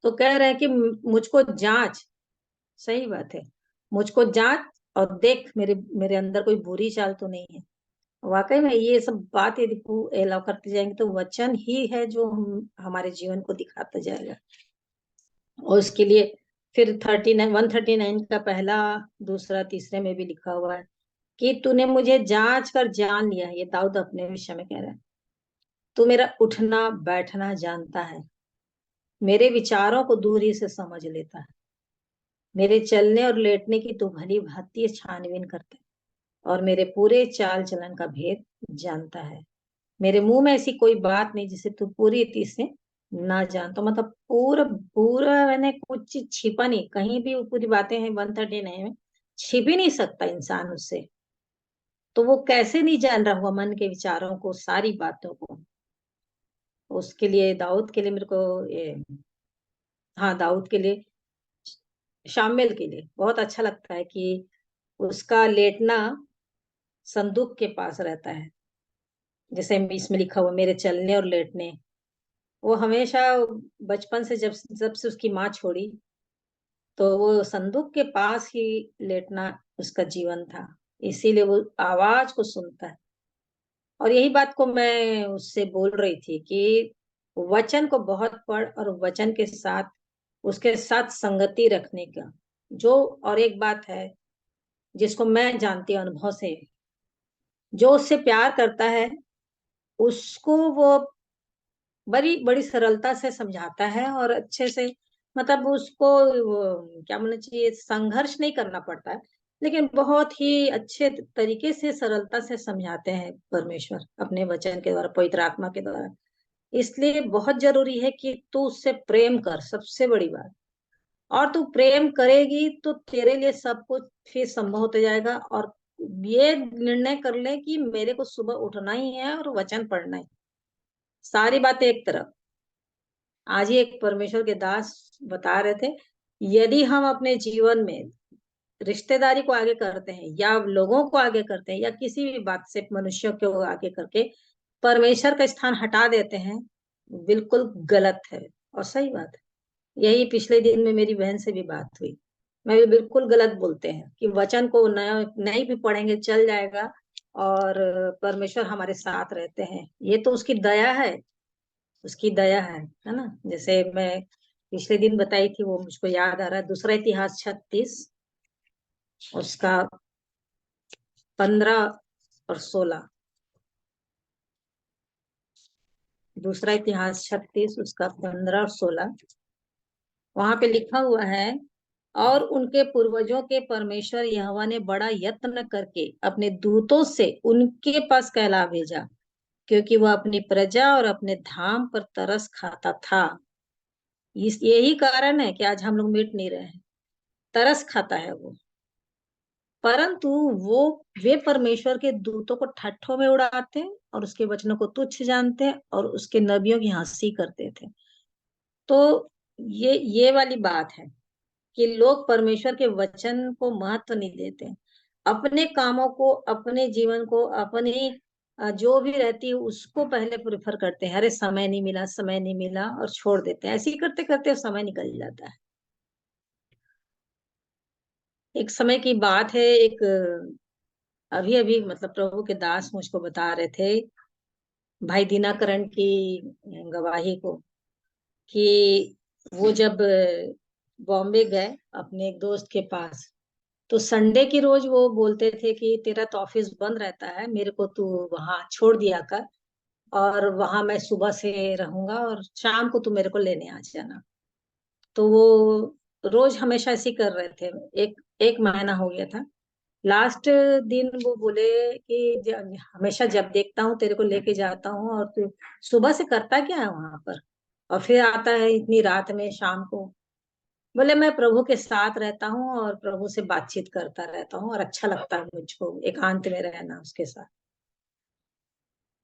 तो कह रहे हैं कि मुझको जांच, सही बात है, मुझको जांच और देख मेरे मेरे अंदर कोई बुरी चाल तो नहीं है। वाकई में ये सब बात यदि अलाउ करते जाएंगे, तो वचन ही है जो हमारे जीवन को दिखाता जाएगा। और उसके लिए फिर 139 का पहला, दूसरा, तीसरे में भी लिखा हुआ है कि तूने मुझे जांच कर जान लिया है। ये दाऊद अपने विषय में कह रहा है। तू मेरा उठना बैठना जानता है, मेरे विचारों को दूरी से समझ लेता है, मेरे चलने और लेटने की तू भली भांति छानबीन करता है, और मेरे पूरे चाल चलन का भेद जानता है। मेरे मुंह में ऐसी कोई बात नहीं जिसे तू पूरी रीति से ना जान। तो मतलब पूरा पूरा मैंने कुछ चीज छिपा नहीं, कहीं भी वो पूरी बातें हैं 139 में, छिप ही नहीं सकता इंसान उससे। तो वो कैसे नहीं जान रहा हुआ मन के विचारों को, सारी बातों को। उसके लिए दाऊद के लिए मेरे को ये, हाँ दाऊद के लिए, शामिल के लिए बहुत अच्छा लगता है कि उसका लेटना संदूक के पास रहता है। जैसे इसमें लिखा हुआ मेरे चलने और लेटने, वो हमेशा बचपन से जब जब से उसकी माँ छोड़ी, तो वो संदूक के पास ही लेटना उसका जीवन था। इसीलिए वो आवाज को सुनता है। और यही बात को मैं उससे बोल रही थी कि वचन को बहुत पढ़, और वचन के साथ उसके साथ संगति रखने का जो। और एक बात है जिसको मैं जानती हूँ अनुभव से, जो उससे प्यार करता है उसको वो बड़ी बड़ी सरलता से समझाता है, और अच्छे से, मतलब उसको क्या बोलना चाहिए, संघर्ष नहीं करना पड़ता है, लेकिन बहुत ही अच्छे तरीके से सरलता से समझाते हैं परमेश्वर अपने वचन के द्वारा, पवित्र आत्मा के द्वारा। इसलिए बहुत जरूरी है कि तू उससे प्रेम कर, सबसे बड़ी बात। और तू प्रेम करेगी तो तेरे लिए सब कुछ फिर संभव होता जाएगा। और ये निर्णय कर ले कि मेरे को सुबह उठना ही है और वचन पढ़ना है। सारी बातें एक तरफ, आज ही एक परमेश्वर के दास बता रहे थे, यदि हम अपने जीवन में रिश्तेदारी को आगे करते हैं, या लोगों को आगे करते हैं, या किसी भी बात से मनुष्यों को आगे करके परमेश्वर का स्थान हटा देते हैं, बिल्कुल गलत है और सही बात है। यही पिछले दिन में मेरी बहन से भी बात हुई। मैं भी बिल्कुल गलत बोलते हैं कि वचन को नहीं भी पढ़ेंगे चल जाएगा, और परमेश्वर हमारे साथ रहते हैं, ये तो उसकी दया है, उसकी दया है ना। जैसे मैं पिछले दिन बताई थी, वो मुझको याद आ रहा है, दूसरा इतिहास 36, उसका 15 और 16। दूसरा इतिहास 36 उसका 15 और 16, वहां पे लिखा हुआ है, और उनके पूर्वजों के परमेश्वर यहोवा ने बड़ा यत्न करके अपने दूतों से उनके पास कहला भेजा, क्योंकि वह अपनी प्रजा और अपने धाम पर तरस खाता था। यही कारण है कि आज हम लोग मिट नहीं रहे हैं। तरस खाता है वो। परंतु वो वे परमेश्वर के दूतों को ठट्ठों में उड़ाते हैं और उसके वचनों को तुच्छ जानते हैं और उसके नबियों की हंसी करते थे। तो ये वाली बात है कि लोग परमेश्वर के वचन को महत्व नहीं देते। अपने कामों को, अपने जीवन को, अपनी जो भी रहती है उसको पहले प्रेफर करते हैं। अरे समय नहीं मिला, समय नहीं मिला, और छोड़ देते हैं। ऐसे ही करते करते समय निकल जाता है। एक समय की बात है, एक अभी अभी मतलब प्रभु के दास मुझको बता रहे थे भाई दीनाकरण की गवाही को, कि वो जब बॉम्बे गए अपने एक दोस्त के पास, तो संडे की रोज वो बोलते थे कि तेरा तो ऑफिस बंद रहता है, मेरे को तू वहां छोड़ दिया कर, और वहां मैं सुबह से रहूंगा और शाम को तू मेरे को लेने आ जाना। तो वो रोज हमेशा ऐसे ही कर रहे थे। एक एक महीना हो गया था। लास्ट दिन वो बोले कि हमेशा जब देखता हूँ तेरे को लेके जाता हूँ और तू सुबह से करता क्या है वहां पर, और फिर आता है इतनी रात में शाम को। बोले मैं प्रभु के साथ रहता हूँ और प्रभु से बातचीत करता रहता हूँ और अच्छा लगता है मुझको एकांत में रहना उसके साथ।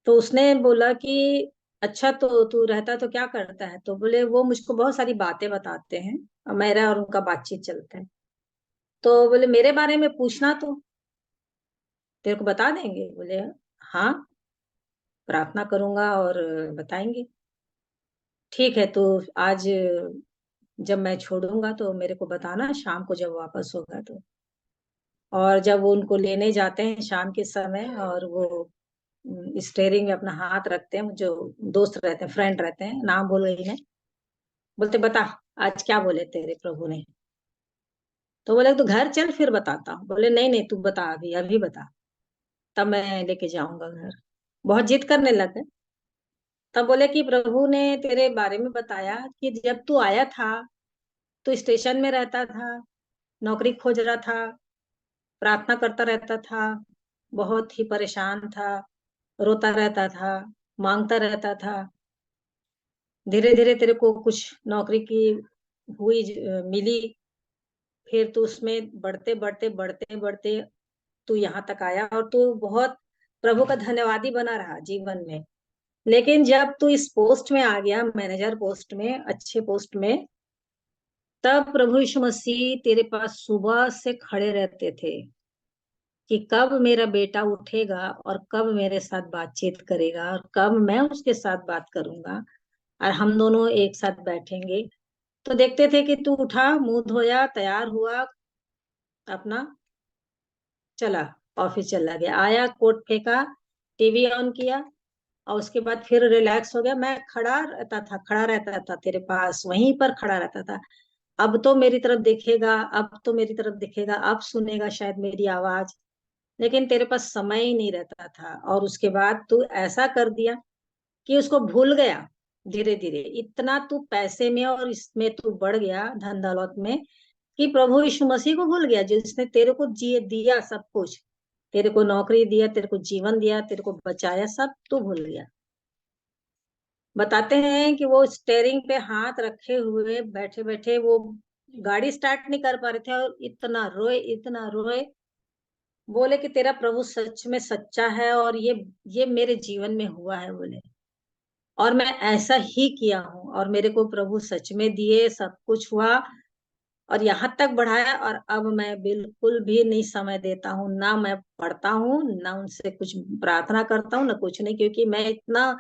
तो उसने बोला कि अच्छा, तो तू रहता तो क्या करता है? तो बोले वो मुझको बहुत सारी बातें बताते हैं और मेरा और उनका बातचीत चलता है। तो बोले मेरे बारे में पूछना तो तेरे को बता देंगे। बोले हाँ, प्रार्थना करूंगा और बताएंगे। ठीक है, तो आज जब मैं छोड़ूंगा तो मेरे को बताना शाम को जब वापस होगा तो। और जब वो उनको लेने जाते हैं शाम के समय, और वो स्टेयरिंग में अपना हाथ रखते हैं, जो दोस्त रहते हैं, फ्रेंड रहते हैं, नाम बोल गई है, बोलते बता आज क्या बोले तेरे प्रभु ने। तो बोले तू घर चल फिर बताता हूँ। बोले नहीं नहीं, तू बता, अभी अभी बता, तब मैं लेके जाऊंगा घर। बहुत जिद करने लगे। तब बोले कि प्रभु ने तेरे बारे में बताया कि जब तू आया था तो स्टेशन में रहता था, नौकरी खोज रहा था, प्रार्थना करता रहता था, बहुत ही परेशान था, रोता रहता था, मांगता रहता था। धीरे धीरे तेरे को कुछ नौकरी की हुई, मिली। फिर तू उसमें बढ़ते बढ़ते बढ़ते बढ़ते तू यहाँ तक आया और तू बहुत प्रभु का धन्यवादी बना रहा जीवन में। लेकिन जब तू इस पोस्ट में आ गया, मैनेजर पोस्ट में, अच्छे पोस्ट में, तब प्रभु यीशु मसीह तेरे पास सुबह से खड़े रहते थे कि कब मेरा बेटा उठेगा और कब मेरे साथ बातचीत करेगा और कब मैं उसके साथ बात करूंगा और हम दोनों एक साथ बैठेंगे। तो देखते थे कि तू उठा, मुंह धोया, तैयार हुआ, अपना चला, ऑफिस चला गया, आया, कोट फेंका, टीवी ऑन किया, और उसके बाद फिर रिलैक्स हो गया। मैं खड़ा रहता था तेरे पास, वहीं पर खड़ा रहता था। अब तो मेरी तरफ देखेगा, अब तो मेरी तरफ देखेगा, अब सुनेगा शायद मेरी आवाज। लेकिन तेरे पास समय ही नहीं रहता था। और उसके बाद तू ऐसा कर दिया कि उसको भूल गया। धीरे धीरे इतना तू पैसे में और इसमें तू बढ़ गया, धन दौलत में, कि प्रभु यीशु मसीह को भूल गया जिसने तेरे को जिए दिया सब कुछ। तेरे को नौकरी दिया, तेरे को जीवन दिया, तेरे को बचाया, सब तू भूल गया। बताते हैं कि वो स्टेयरिंग पे हाथ रखे हुए बैठे बैठे वो गाड़ी स्टार्ट नहीं कर पा रहे थे और इतना रोए, इतना रोए। बोले कि तेरा प्रभु सच में सच्चा है और ये मेरे जीवन में हुआ है, बोले, और मैं ऐसा ही किया हूँ और मेरे को प्रभु सच में दिए, सब कुछ हुआ और यहाँ तक बढ़ाया। और अब मैं बिल्कुल भी नहीं समय देता हूँ, ना मैं पढ़ता हूँ, ना उनसे कुछ प्रार्थना करता हूँ, ना कुछ नहीं, क्योंकि मैं इतना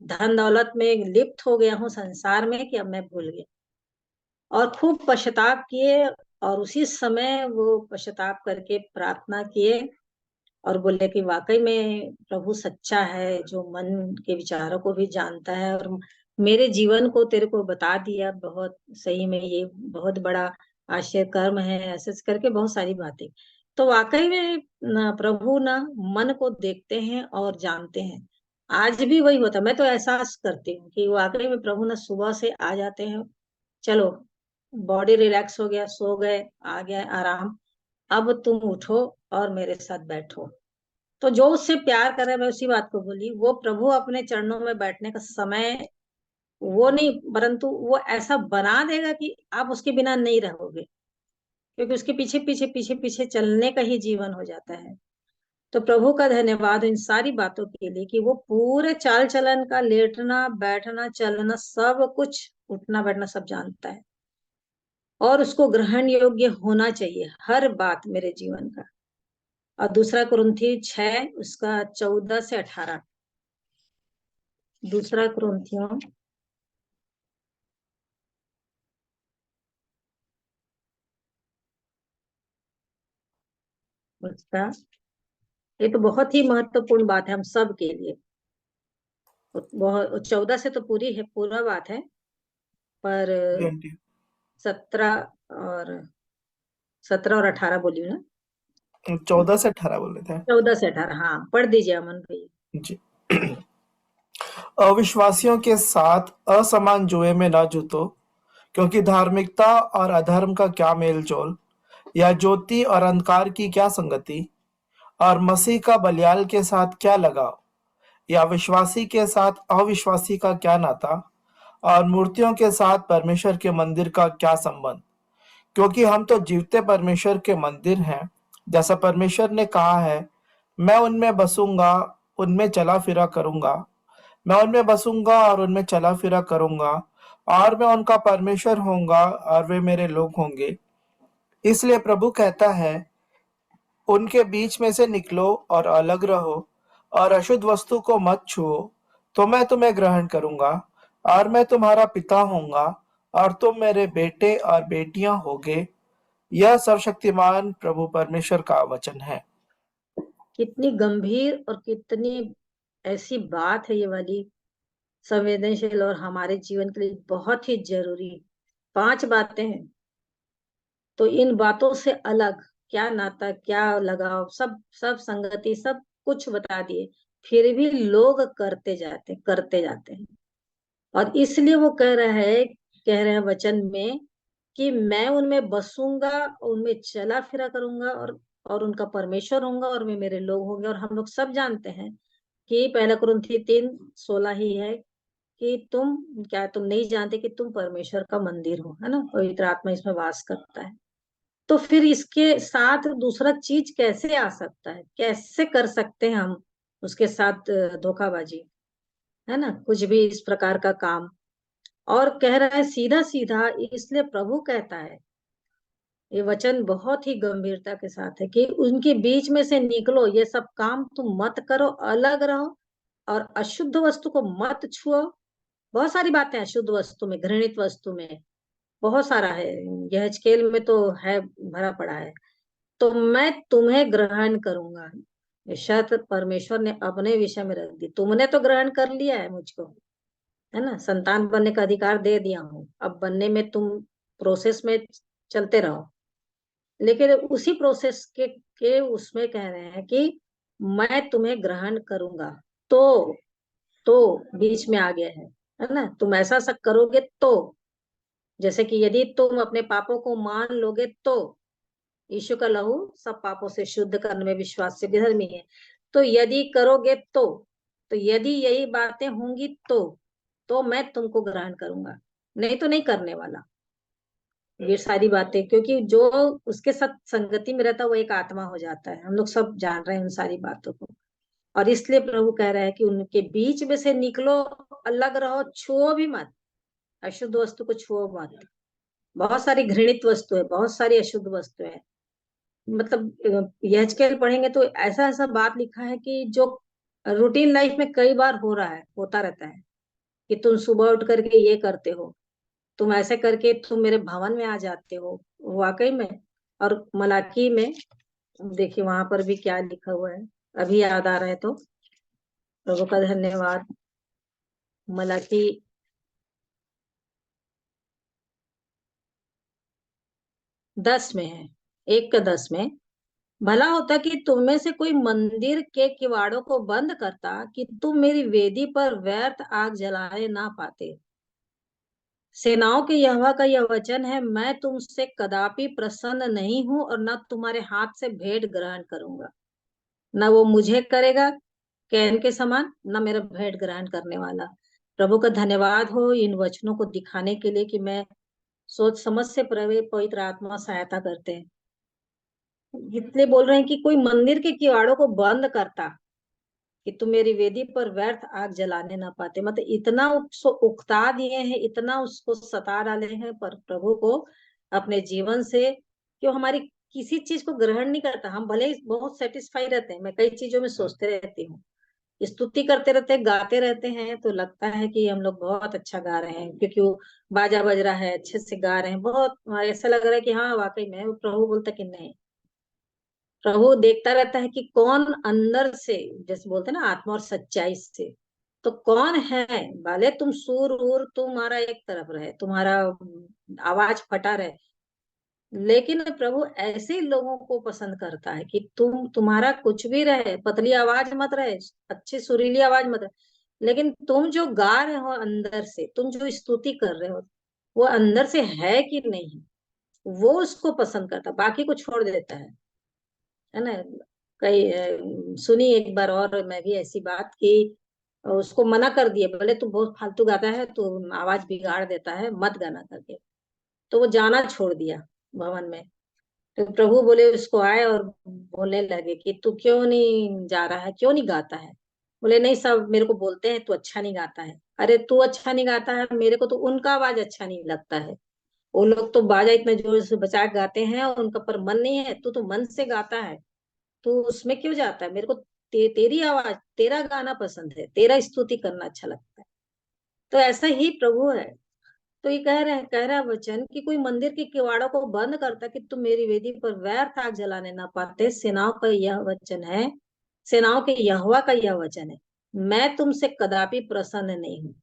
धन दौलत में लिप्त हो गया हूँ संसार में कि अब मैं भूल गया। और खूब पश्चाताप किए, और उसी समय वो पश्चाताप करके प्रार्थना किए और बोले कि वाकई में प्रभु सच्चा है, जो मन के विचारों को भी जानता है, और मेरे जीवन को तेरे को बता दिया। बहुत सही में ये बहुत बड़ा आश्चर्य कर्म है, ऐसे ऐसे करके बहुत सारी बातें। तो वाकई में प्रभु ना मन को देखते हैं और जानते हैं। आज भी वही होता है। मैं तो एहसास करती हूँ कि वाकई में प्रभु ना सुबह से आ जाते हैं, चलो बॉडी रिलैक्स हो गया, सो गए, आ गया आराम, अब तुम उठो और मेरे साथ बैठो। तो जो उससे प्यार करे, मैं उसी बात को बोली, वो प्रभु अपने चरणों में बैठने का समय वो नहीं, परंतु वो ऐसा बना देगा कि आप उसके बिना नहीं रहोगे, क्योंकि उसके पीछे पीछे पीछे पीछे चलने का ही जीवन हो जाता है। तो प्रभु का धन्यवाद इन सारी बातों के लिए कि वो पूरे चाल चलन का, लेटना बैठना चलना सब कुछ, उठना बैठना सब जानता है, और उसको ग्रहण योग्य होना चाहिए हर बात मेरे जीवन का। और दूसरा कुरिन्थी 6 उसका 14 से 18, दूसरा कुरिन्थियों उसका, ये तो बहुत ही महत्वपूर्ण बात है हम सब के लिए। बहुत 14 से तो पूरी है, पूरा बात है, पर 17 और 18 बोलियो ना, 14 से 18 बोले थे 14 से 18। हाँ, पढ़ दीजिए अमन भैया जी। अविश्वासियों के साथ असमान जुए में न जुटो, क्योंकि धार्मिकता और अधर्म का क्या मेल जोल, या ज्योति और अंधकार की क्या संगति, और मसीह का बलियाल के साथ क्या लगाव, या विश्वासी के साथ अविश्वासी का क्या नाता, और मूर्तियों के साथ परमेश्वर के मंदिर का क्या संबंध। क्योंकि हम तो जीवते परमेश्वर के मंदिर हैं, जैसा परमेश्वर ने कहा है, मैं उनमें बसूंगा, उनमें चला फिरा करूंगा, मैं उनमें बसूंगा और उनमें चला फिरा करूंगा, और मैं उनका परमेश्वर होऊंगा और वे मेरे लोग होंगे। इसलिए प्रभु कहता है, उनके बीच में से निकलो और अलग रहो, और अशुद्ध वस्तु को मत छुओ, तो मैं तुम्हें ग्रहण करूंगा, और मैं तुम्हारा पिता होऊंगा, और तुम मेरे बेटे और बेटियां होगे। यह सर्वशक्तिमान प्रभु परमेश्वर का वचन है। कितनी गंभीर और कितनी ऐसी बात है ये वाली, संवेदनशील और हमारे जीवन के लिए बहुत ही जरूरी 5 बातें हैं। तो इन बातों से अलग क्या नाता, क्या लगाव, सब सब संगति, सब कुछ बता दिए, फिर भी लोग करते जाते हैं। और इसलिए वो कह रहे हैं वचन में कि मैं उनमें बसूंगा, उनमें चला फिरा करूंगा, और उनका परमेश्वर होऊंगा, और वे मेरे लोग होंगे। और हम लोग सब जानते हैं कि 1 कुरिन्थी 3:16 ही है कि तुम नहीं जानते कि तुम परमेश्वर का मंदिर हो, है ना, पवित्र आत्मा इसमें वास करता है। तो फिर इसके साथ दूसरा चीज कैसे आ सकता है, कैसे कर सकते हैं हम उसके साथ धोखाबाजी, है ना, कुछ भी इस प्रकार का काम। और कह रहा है सीधा सीधा, इसलिए प्रभु कहता है, ये वचन बहुत ही गंभीरता के साथ है कि उनके बीच में से निकलो, ये सब काम तुम मत करो, अलग रहो, और अशुद्ध वस्तु को मत छुओ। बहुत सारी बातें हैं अशुद्ध वस्तु में, घृणित वस्तु में, बहुत सारा है, यह स्केल में तो है, भरा पड़ा है। तो मैं तुम्हें ग्रहण करूंगा, ये शर्त परमेश्वर ने अपने विषय में रख दी। तुमने तो ग्रहण कर लिया है मुझको, है ना, संतान बनने का अधिकार दे दिया हूँ, अब बनने में तुम प्रोसेस में चलते रहो। लेकिन उसी प्रोसेस के उसमें कह रहे हैं कि मैं तुम्हें ग्रहण करूंगा। तो बीच में आ गया है ना, तुम ऐसा सब करोगे तो, जैसे कि यदि तुम अपने पापों को मान लोगे तो यीशु का लहू सब पापों से शुद्ध करने में विश्वास से धर्मी है। तो यदि करोगे तो यदि यही बातें होंगी तो मैं तुमको ग्रहण करूंगा, नहीं तो नहीं करने वाला ये सारी बातें। क्योंकि जो उसके साथ संगति में रहता है वो एक आत्मा हो जाता है, हम लोग सब जान रहे हैं उन सारी बातों को। और इसलिए प्रभु कह रहा है कि उनके बीच में से निकलो, अलग रहो, छुओ भी मत, अशुद्ध वस्तु को छुओ मत। बहुत सारी घृणित वस्तु है, बहुत सारी अशुद्ध वस्तु है। मतलब यहेजकेल पढ़ेंगे तो ऐसा ऐसा बात लिखा है कि जो रूटीन लाइफ में कई बार होता रहता है, कि तुम सुबह उठ करके ये करते हो, तुम ऐसे करके तुम मेरे भवन में आ जाते हो, वाकई में। और मलाकी में देखिए वहां पर भी क्या लिखा हुआ है, अभी याद आ रहा है तो प्रभु का धन्यवाद। मलाकी 10 में है, 1 का 10 में, भला होता कि तुम में से कोई मंदिर के किवाड़ों को बंद करता कि तुम मेरी वेदी पर व्यर्थ आग जलाए ना पाते। सेनाओं के यहोवा का यह वचन है, मैं तुमसे कदापि प्रसन्न नहीं हूं, और न तुम्हारे हाथ से भेंट ग्रहण करूंगा। न वो मुझे करेगा कैन के समान, न मेरा भेंट ग्रहण करने वाला। प्रभु का धन्यवाद हो इन वचनों को दिखाने के लिए कि मैं सोच समझ से पवित्र आत्मा सहायता करते हैं। इसलिए बोल रहे हैं कि कोई मंदिर के किवाड़ों को बंद करता कि तुम मेरी वेदी पर व्यर्थ आग जलाने ना पाते, मतलब इतना उसको उकता दिए हैं, इतना उसको सता डाले हैं पर प्रभु को अपने जीवन से कि वो हमारी किसी चीज को ग्रहण नहीं करता। हम भले ही बहुत सेटिस्फाई रहते हैं, मैं कई चीजों में सोचते रहती हूँ, स्तुति करते रहते हैं, गाते रहते हैं, तो लगता है कि हम लोग बहुत अच्छा गा रहे हैं क्योंकि वो बाजा बज रहा है, अच्छे से गा रहे हैं, बहुत ऐसा लग रहा है कि हाँ वाकई में। प्रभु बोलता कि नहीं, प्रभु देखता रहता है कि कौन अंदर से, जैसे बोलते हैं ना आत्मा और सच्चाई से, तो कौन है। भले तुम सूर वूर तुम्हारा एक तरफ रहे, तुम्हारा आवाज फटा रहे, लेकिन प्रभु ऐसे ही लोगों को पसंद करता है कि तुम्हारा कुछ भी रहे, पतली आवाज मत रहे, अच्छी सुरीली आवाज मत रहे, लेकिन तुम जो गा रहे हो अंदर से, तुम जो स्तुति कर रहे हो, वो अंदर से है कि नहीं, वो उसको पसंद करता, बाकी को छोड़ देता है ना। कई सुनी एक बार और मैं भी ऐसी बात कि उसको मना कर दिए, बोले तू बहुत फालतू गाता है, तू आवाज बिगाड़ देता है, मत गाना करके। तो वो जाना छोड़ दिया भवन में। तो प्रभु बोले उसको आए और बोलने लगे कि तू क्यों नहीं जा रहा है, क्यों नहीं गाता है। बोले नहीं, सब मेरे को बोलते हैं तू अच्छा नहीं गाता है। अरे तू अच्छा नहीं गाता है, मेरे को तो उनका आवाज अच्छा नहीं लगता है। वो लोग तो बाजा इतना जोर से बजा के गाते हैं और उनका पर मन नहीं है, तू तो मन से गाता है, तू उसमें क्यों जाता है। मेरे को तेरी आवाज, तेरा गाना पसंद है, तेरा स्तुति करना अच्छा लगता है। तो ऐसा ही प्रभु है। तो ये कह रहा है वचन कि कोई मंदिर के किवाड़ों को बंद करता कि तुम मेरी वेदी पर व्यर्थ आग जलाने ना पाते। सेनाओं का यह वचन है, सेनाओं के यहोवा का यह वचन है, मैं तुमसे कदापि प्रसन्न नहीं हूँ।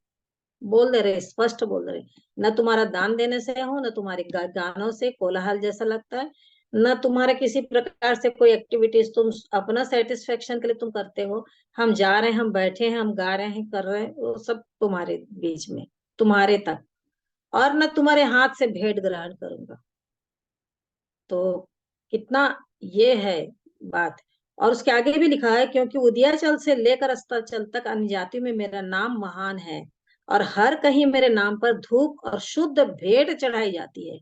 बोल दे रहे, स्पष्ट बोल रहे, न तुम्हारा दान देने से हो, न तुम्हारे गानों से कोलाहल जैसा लगता है, न तुम्हारा किसी प्रकार से कोई एक्टिविटीज तुम अपना सेटिस्फेक्शन के लिए तुम करते हो। हम जा रहे हैं, हम बैठे हैं, हम गा रहे हैं, कर रहे हैं, वो सब तुम्हारे बीच में, तुम्हारे तक, और न तुम्हारे हाथ से भेंट ग्रहण करूंगा। तो कितना ये है बात। और उसके आगे भी लिखा है, क्योंकि उदयाचल से लेकर अस्ताचल तक अन्य जातियों में मेरा नाम महान है, और हर कहीं मेरे नाम पर धूप और शुद्ध भेंट चढ़ाई जाती है,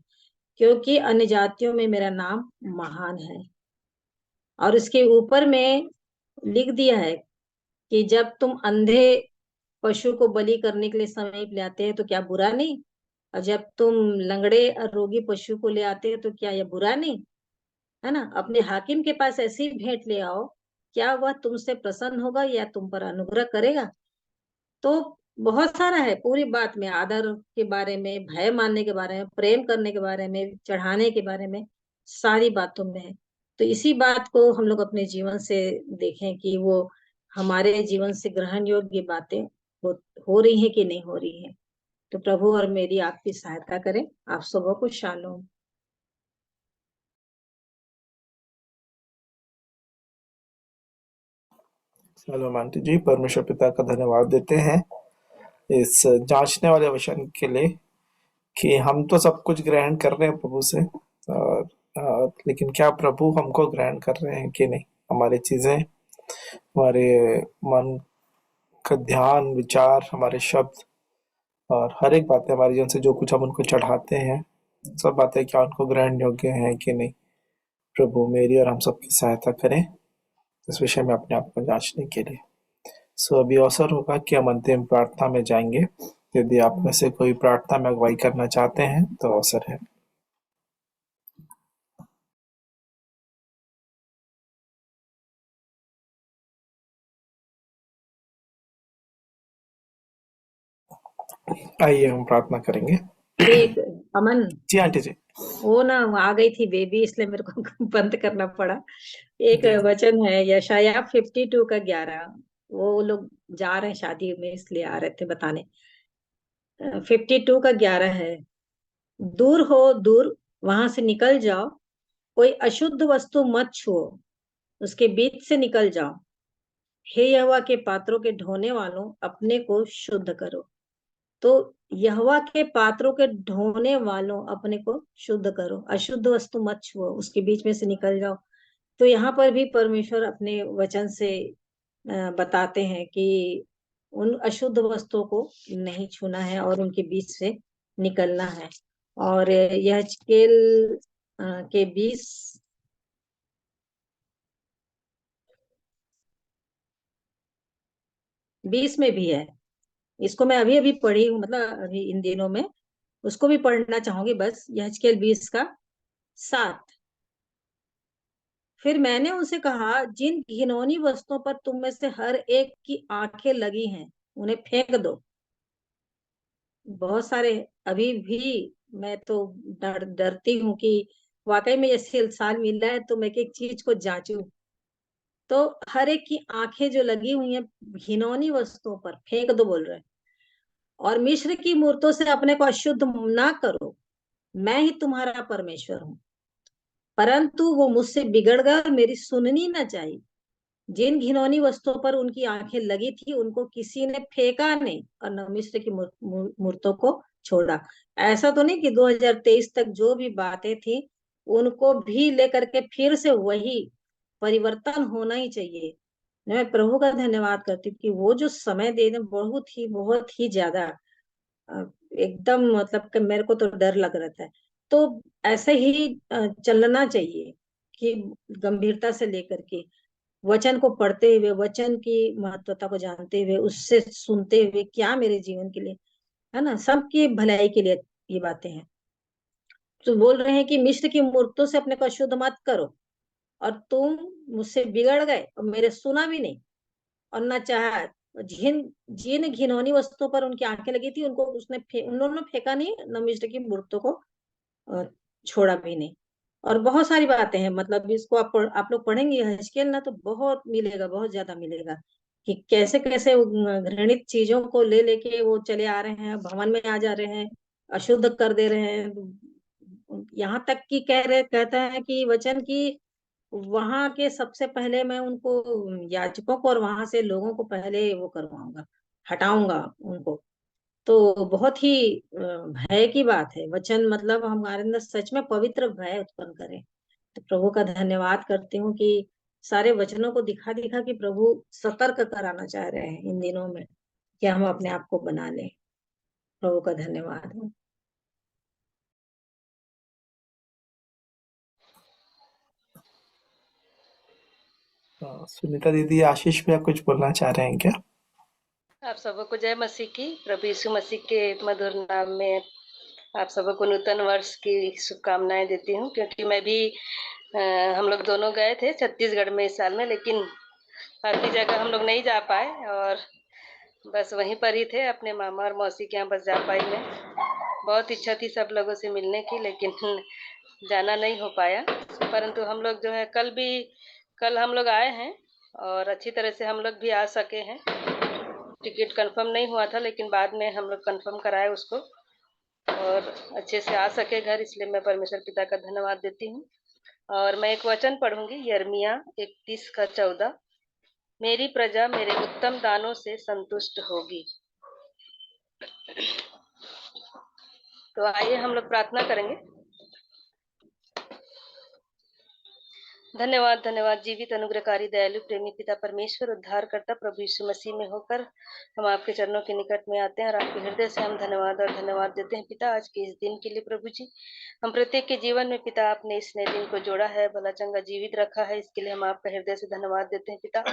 क्योंकि अन्य जातियों में मेरा नाम महान है। और उसके ऊपर में लिख दिया है कि जब तुम अंधे पशु को बलि करने के लिए समीप ले आते हैं तो क्या बुरा नहीं, और जब तुम लंगड़े और रोगी पशु को ले आते हैं तो क्या यह बुरा नहीं, है ना। अपने हाकिम के पास ऐसी भेंट ले आओ, क्या वह तुमसे प्रसन्न होगा या तुम पर अनुग्रह करेगा। तो बहुत सारा है, पूरी बात में आदर के बारे में, भय मानने के बारे में, प्रेम करने के बारे में, चढ़ाने के बारे में, सारी बातों में है। तो इसी बात को हम लोग अपने जीवन से देखें कि वो हमारे जीवन से ग्रहण योग्य बातें हो रही है कि नहीं हो रही है। तो प्रभु और मेरी आपकी सहायता करें। आप सबों को शालोम। चलो आंटी जी, परमेश्वर पिता का धन्यवाद देते हैं इस जांचने वाले वचन के लिए कि हम तो सब कुछ ग्रहण कर रहे हैं प्रभु से, लेकिन क्या प्रभु हमको ग्रहण कर रहे हैं कि नहीं। हमारी चीजें, हमारे मन का ध्यान, विचार, हमारे शब्द और हर एक बातें हमारे जीवन से जो कुछ हम उनको चढ़ाते हैं, सब बातें क्या उनको ग्रहण योग्य हैं कि नहीं। प्रभु मेरी और हम सबकी सहायता करें इस विषय में अपने आप को जांचने के लिए। अभी अवसर होगा कि हम अंतिम प्रार्थना में जाएंगे। यदि आप में से कोई प्रार्थना में अगुवाई करना चाहते हैं तो अवसर है। आइए हम प्रार्थना करेंगे। एक अमन, जी आंटी जी। वो ना आ गई थी बेबी, इसलिए मेरे को बंद करना पड़ा। एक वचन है यशाया 52 का 11, वो लोग जा रहे हैं शादी में इसलिए आ रहे थे बताने। 52 का 11 है, दूर हो दूर, वहां से निकल जाओ, कोई अशुद्ध वस्तु मत छुओ, उसके बीच से निकल जाओ। हे यहोवा के पात्रों के ढोने वालों, अपने को शुद्ध करो। तो यहोवा के पात्रों के ढोने वालों, अपने को शुद्ध करो, अशुद्ध वस्तु मत छुओ, उसके बीच में से निकल जाओ। तो यहाँ पर भी परमेश्वर अपने वचन से बताते हैं कि उन अशुद्ध वस्तुओं को नहीं छूना है और उनके बीच से निकलना है। और यह हिजकेल के 20 में भी है। इसको मैं अभी अभी पढ़ी हूँ, मतलब अभी इन दिनों में उसको भी पढ़ना चाहूंगी। बस यह हिजकेल 20 का 7। फिर मैंने उनसे कहा, जिन घिनौनी वस्तुओं पर तुम में से हर एक की आंखें लगी हैं उन्हें फेंक दो। बहुत सारे अभी भी मैं तो डरती हूँ कि वाकई में ये साल मिला है तो मैं एक एक चीज को जांचूं। तो हर एक की आंखें जो लगी हुई हैं घिनौनी वस्तुओं पर फेंक दो बोल रहे हैं। और मिस्र की मूर्तों से अपने को अशुद्ध ना करो, मैं ही तुम्हारा परमेश्वर हूँ। परंतु वो मुझसे बिगड़ गए और मेरी सुननी ना चाहिए। जिन घिनौनी वस्तुओं पर उनकी आंखें लगी थी उनको किसी ने फेंका नहीं और न मिस्र की मूर्तों को छोड़ा। ऐसा तो नहीं कि 2023 तक जो भी बातें थी उनको भी लेकर के फिर से वही परिवर्तन होना ही चाहिए। मैं प्रभु का धन्यवाद करती हूँ कि वो जो समय देने बहुत ही ज्यादा एकदम, मतलब कि मेरे को तो डर लग रहा था। तो ऐसे ही चलना चाहिए कि गंभीरता से लेकर के वचन को पढ़ते हुए, वचन की महत्वता को जानते हुए, उससे सुनते हुए क्या मेरे जीवन के लिए, है ना, सबकी भलाई के लिए ये बातें हैं। तो बोल रहे हैं कि मिस्र की मूर्तों से अपने को अशुद्ध मत करो। और तुम मुझसे बिगड़ गए और मेरे सुना भी नहीं और न चाहा। जिन जिन घिनौनी वस्तुओं पर उनकी आंखें लगी थी उनको उन लोगों ने फेंका नहीं, न मिस्र की मूर्तों को अ, छोड़ा भी नहीं। और बहुत सारी बातें हैं, मतलब इसको आप लोग पढ़ेंगे हिजकेल ना तो बहुत मिलेगा, बहुत ज्यादा मिलेगा कि कैसे कैसे वो घृणित चीजों को ले लेके वो चले आ रहे हैं, भवन में आ जा रहे हैं, अशुद्ध कर दे रहे हैं। यहाँ तक कि कहता है कि वचन की वहां के सबसे पहले मैं उनको याजकों को और वहां से लोगों को पहले वो करवाऊंगा, हटाऊंगा उनको। तो बहुत ही भय की बात है। वचन मतलब हमारे अंदर सच में पवित्र भय उत्पन्न करे। तो प्रभु का धन्यवाद करती हूँ कि सारे वचनों को दिखा दिखा कि प्रभु सतर्क कराना चाह रहे हैं इन दिनों में कि हम अपने आप को बना लें। प्रभु का धन्यवाद हो। सुनीता दीदी, आशीष भैया कुछ बोलना चाह रहे हैं क्या? आप सबको जय मसीह की। प्रभु यीशु मसीह के मधुर नाम में आप सबको नूतन वर्ष की शुभकामनाएं देती हूँ, क्योंकि मैं भी हम लोग दोनों गए थे छत्तीसगढ़ में इस साल में, लेकिन काफी जगह हम लोग नहीं जा पाए और बस वहीं पर ही थे अपने मामा और मौसी के यहाँ बस जा पाई मैं। बहुत इच्छा थी सब लोगों से मिलने की, लेकिन जाना नहीं हो पाया। परंतु हम लोग जो है कल हम लोग आए हैं और अच्छी तरह से हम लोग भी आ सके हैं। टिकट कंफर्म नहीं हुआ था, लेकिन बाद में हम लोग कंफर्म कराए उसको और अच्छे से आ सके घर, इसलिए मैं परमेश्वर पिता का धन्यवाद देती हूँ। और मैं एक वचन पढ़ूंगी, यिर्मयाह 31 का 14। मेरी प्रजा मेरे उत्तम दानों से संतुष्ट होगी। तो आइए हम लोग प्रार्थना करेंगे। धन्यवाद धन्यवाद जीवित अनुग्रहकारी दयालु प्रेमी पिता परमेश्वर उद्धारकर्ता प्रभु यीशु मसीह में होकर हम आपके चरणों के निकट में आते हैं और आपके हृदय से हम धन्यवाद देते हैं पिता, आज के इस दिन के लिए। प्रभु जी, हम प्रत्येक के जीवन में पिता आपने इस नए दिन को जोड़ा है, भला चंगा जीवित रखा है, इसके लिए हम आपका हृदय से धन्यवाद देते हैं पिता।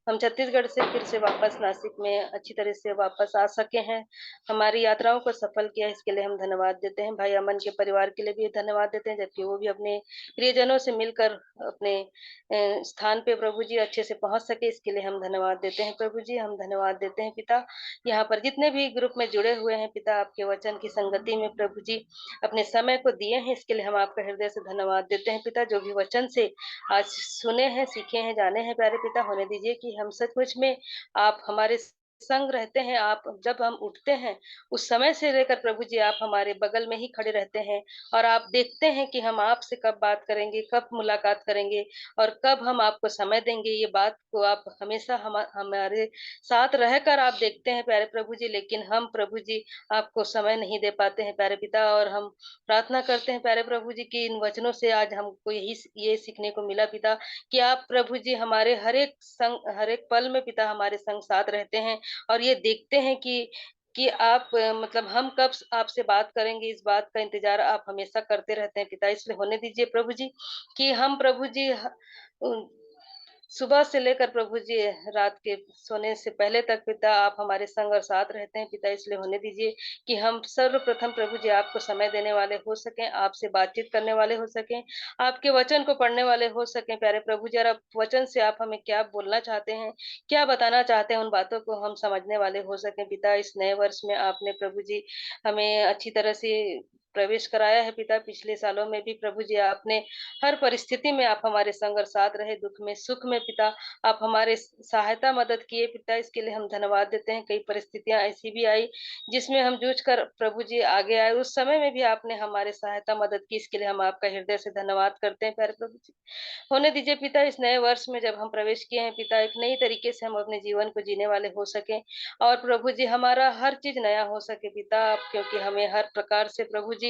हम छत्तीसगढ़ से फिर से वापस नासिक में अच्छी तरह से वापस आ सके हैं, हमारी यात्राओं को सफल किया, इसके लिए हम धन्यवाद देते हैं। भाई अमन के परिवार के लिए भी धन्यवाद देते हैं, जबकि वो भी अपने प्रियजनों से मिलकर अपने स्थान पे प्रभु जी अच्छे से पहुंच सके, इसके लिए हम धन्यवाद देते हैं। प्रभु जी, हम धन्यवाद देते हैं पिता, यहाँ पर जितने भी ग्रुप में जुड़े हुए हैं पिता, आपके वचन की संगति में प्रभु जी अपने समय को दिए हैं, इसके लिए हम आपका हृदय से धन्यवाद देते हैं पिता। जो भी वचन से आज सुने हैं, सीखे हैं, जाने हैं प्यारे पिता, होने दीजिए कि हम सचमुच में आप हमारे संग रहते हैं आप, जब हम उठते हैं, उस समय से लेकर प्रभु जी आप हमारे बगल में ही खड़े रहते हैं और आप देखते हैं कि हम आपसे कब बात करेंगे, कब मुलाकात करेंगे और कब हम आपको समय देंगे। ये बात को आप हमेशा हमारे साथ रहकर आप देखते हैं प्यारे प्रभु जी, लेकिन हम प्रभु जी आपको समय नहीं दे पाते हैं प्यारे पिता। और हम प्रार्थना करते हैं प्यारे प्रभु जी कि इन वचनों से आज हमको ये सीखने को मिला पिता, कि आप प्रभु जी हमारे हर एक पल में पिता हमारे संग साथ रहते हैं और ये देखते हैं कि आप मतलब हम कब आपसे बात करेंगे, इस बात का इंतजार आप हमेशा करते रहते हैं पिता। इसलिए होने दीजिए प्रभु जी कि हम प्रभु जी सुबह से लेकर प्रभु जी रात के सोने से पहले तक पिता आप हमारे संग और साथ रहते हैं पिता। इसलिए होने दीजिए कि हम सर्वप्रथम प्रभु जी आपको समय देने वाले हो सकें, आपसे बातचीत करने वाले हो सकें, आपके वचन को पढ़ने वाले हो सकें प्यारे प्रभु जी। और आप वचन से आप हमें क्या बोलना चाहते हैं, क्या बताना चाहते हैं, उन बातों को हम समझने वाले हो सकें पिता। इस नए वर्ष में आपने प्रभु जी हमें अच्छी तरह से प्रवेश कराया है पिता। पिछले सालों में भी प्रभु जी आपने हर परिस्थिति में आप हमारे संग और साथ रहे, दुख में सुख में पिता आप हमारे सहायता मदद किए पिता। इसके लिए हम धन्यवाद देते हैं। कई परिस्थितियां ऐसी भी आई जिसमें हम जूझ कर प्रभु जी आगे आए, उस समय में भी आपने हमारे सहायता मदद की। इसके लिए हम आपका हृदय से धन्यवाद करते हैं प्यारे प्रभु जी। होने दीजिए पिता इस नए वर्ष में जब हम प्रवेश किए हैं पिता, एक नई तरीके से हम अपने जीवन को जीने वाले हो सके और प्रभु जी हमारा हर चीज नया हो सके पिता। क्योंकि हमें हर प्रकार से प्रभु जी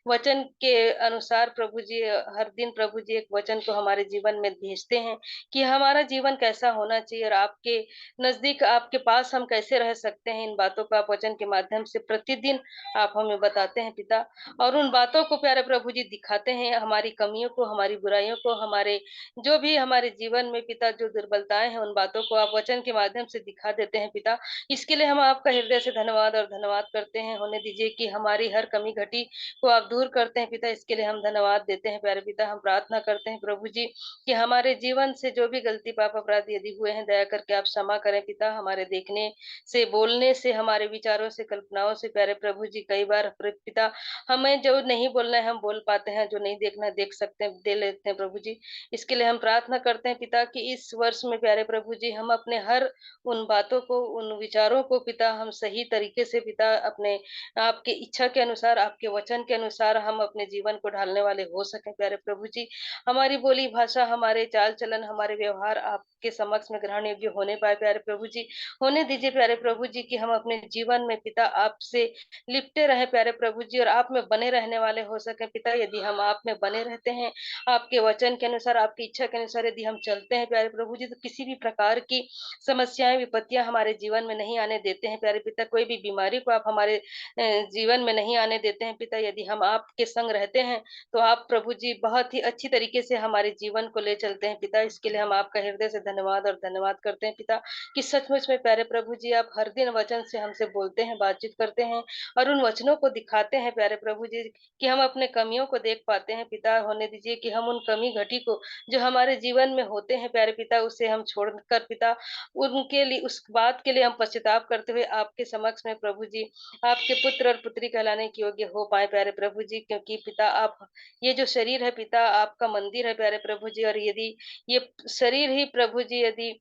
वचन के अनुसार प्रभु जी हर दिन प्रभु जी एक वचन को हमारे जीवन में भेजते हैं कि हमारा जीवन कैसा होना चाहिए और आपके नजदीक आपके पास हम कैसे रह सकते हैं। इन बातों को आप वचन के माध्यम से प्रतिदिन आप हमें बताते हैं पिता और उन बातों को प्यारे प्रभु जी दिखाते हैं, हमारी कमियों को, हमारी बुराइयों को, हमारे जो भी हमारे जीवन में पिता जो दुर्बलताएं हैं उन बातों को आप वचन के माध्यम से दिखा देते हैं पिता। इसके लिए हम आपका हृदय से धन्यवाद और धन्यवाद करते हैं। होने दीजिए कि हमारी हर कमी घटी को आप दूर करते हैं पिता। इसके लिए हम धन्यवाद देते हैं प्यारे पिता। हम प्रार्थना करते हैं प्रभु जी कि हमारे जीवन से जो भी गलती पाप अपराध यदि हुए हैं दया करके आप क्षमा करें पिता। हमारे देखने से, बोलने से, हमारे विचारों से, कल्पनाओं से प्यारे प्रभु जी कई बार पिता हमें जो नहीं बोलना है हम बोल पाते हैं, जो नहीं देखना देख सकते हैं दे लेते हैं प्रभु जी। इसके लिए हम प्रार्थना करते हैं पिता कि इस वर्ष में प्यारे प्रभु जी हम अपने हर उन बातों को, उन विचारों को पिता हम सही तरीके से पिता अपने आपकी इच्छा के अनुसार, आपके वचन के अनुसार हम अपने जीवन को ढालने वाले हो सके प्यारे प्रभु जी। हमारी बोली भाषा, हमारे चाल चलन, हमारे व्यवहार आपके समक्ष में ग्रहण योग्य होने पाए प्यारे प्रभु जी। होने दीजिए प्यारे प्रभु जी कि हम अपने जीवन में पिता आपसे लिपटे रहे प्यारे प्रभु जी और आप में बने रहने वाले हो सके पिता। यदि हम आप में बने रहते हैं, आपके वचन के अनुसार, आपकी इच्छा के अनुसार यदि हम चलते हैं प्यारे प्रभु जी, तो किसी भी प्रकार की समस्याएं, विपत्तियां हमारे जीवन में नहीं आने देते हैं प्यारे पिता। कोई भी बीमारी को आप हमारे जीवन में नहीं आने देते हैं पिता। यदि हम आपके संग रहते हैं तो आप प्रभु जी बहुत ही अच्छी तरीके से हमारे जीवन को ले चलते हैं पिता। इसके लिए हम आपका हृदय से धन्यवाद और धन्यवाद करते हैं पिता कि सचमुच में प्यारे प्रभु जी आप हर दिन वचन से हमसे बोलते हैं, बातचीत करते हैं और उन वचनों को दिखाते हैं प्यारे प्रभु जी कि हम अपने कमियों को देख पाते हैं पिता। होने दीजिए कि हम उन कमी घटी को जो हमारे जीवन में होते हैं प्यारे पिता, उसे हम छोड़कर पिता उनके लिए, उस बात के लिए हम पश्चाताप करते हुए आपके समक्ष में प्रभु जी आपके पुत्र और पुत्री कहलाने के योग्य हो पाए प्यारे प्रभु जी। क्योंकि पिता आप, ये जो शरीर है पिता आपका मंदिर है प्यारे प्रभु जी, और यदि ये शरीर ही प्रभु जी यदि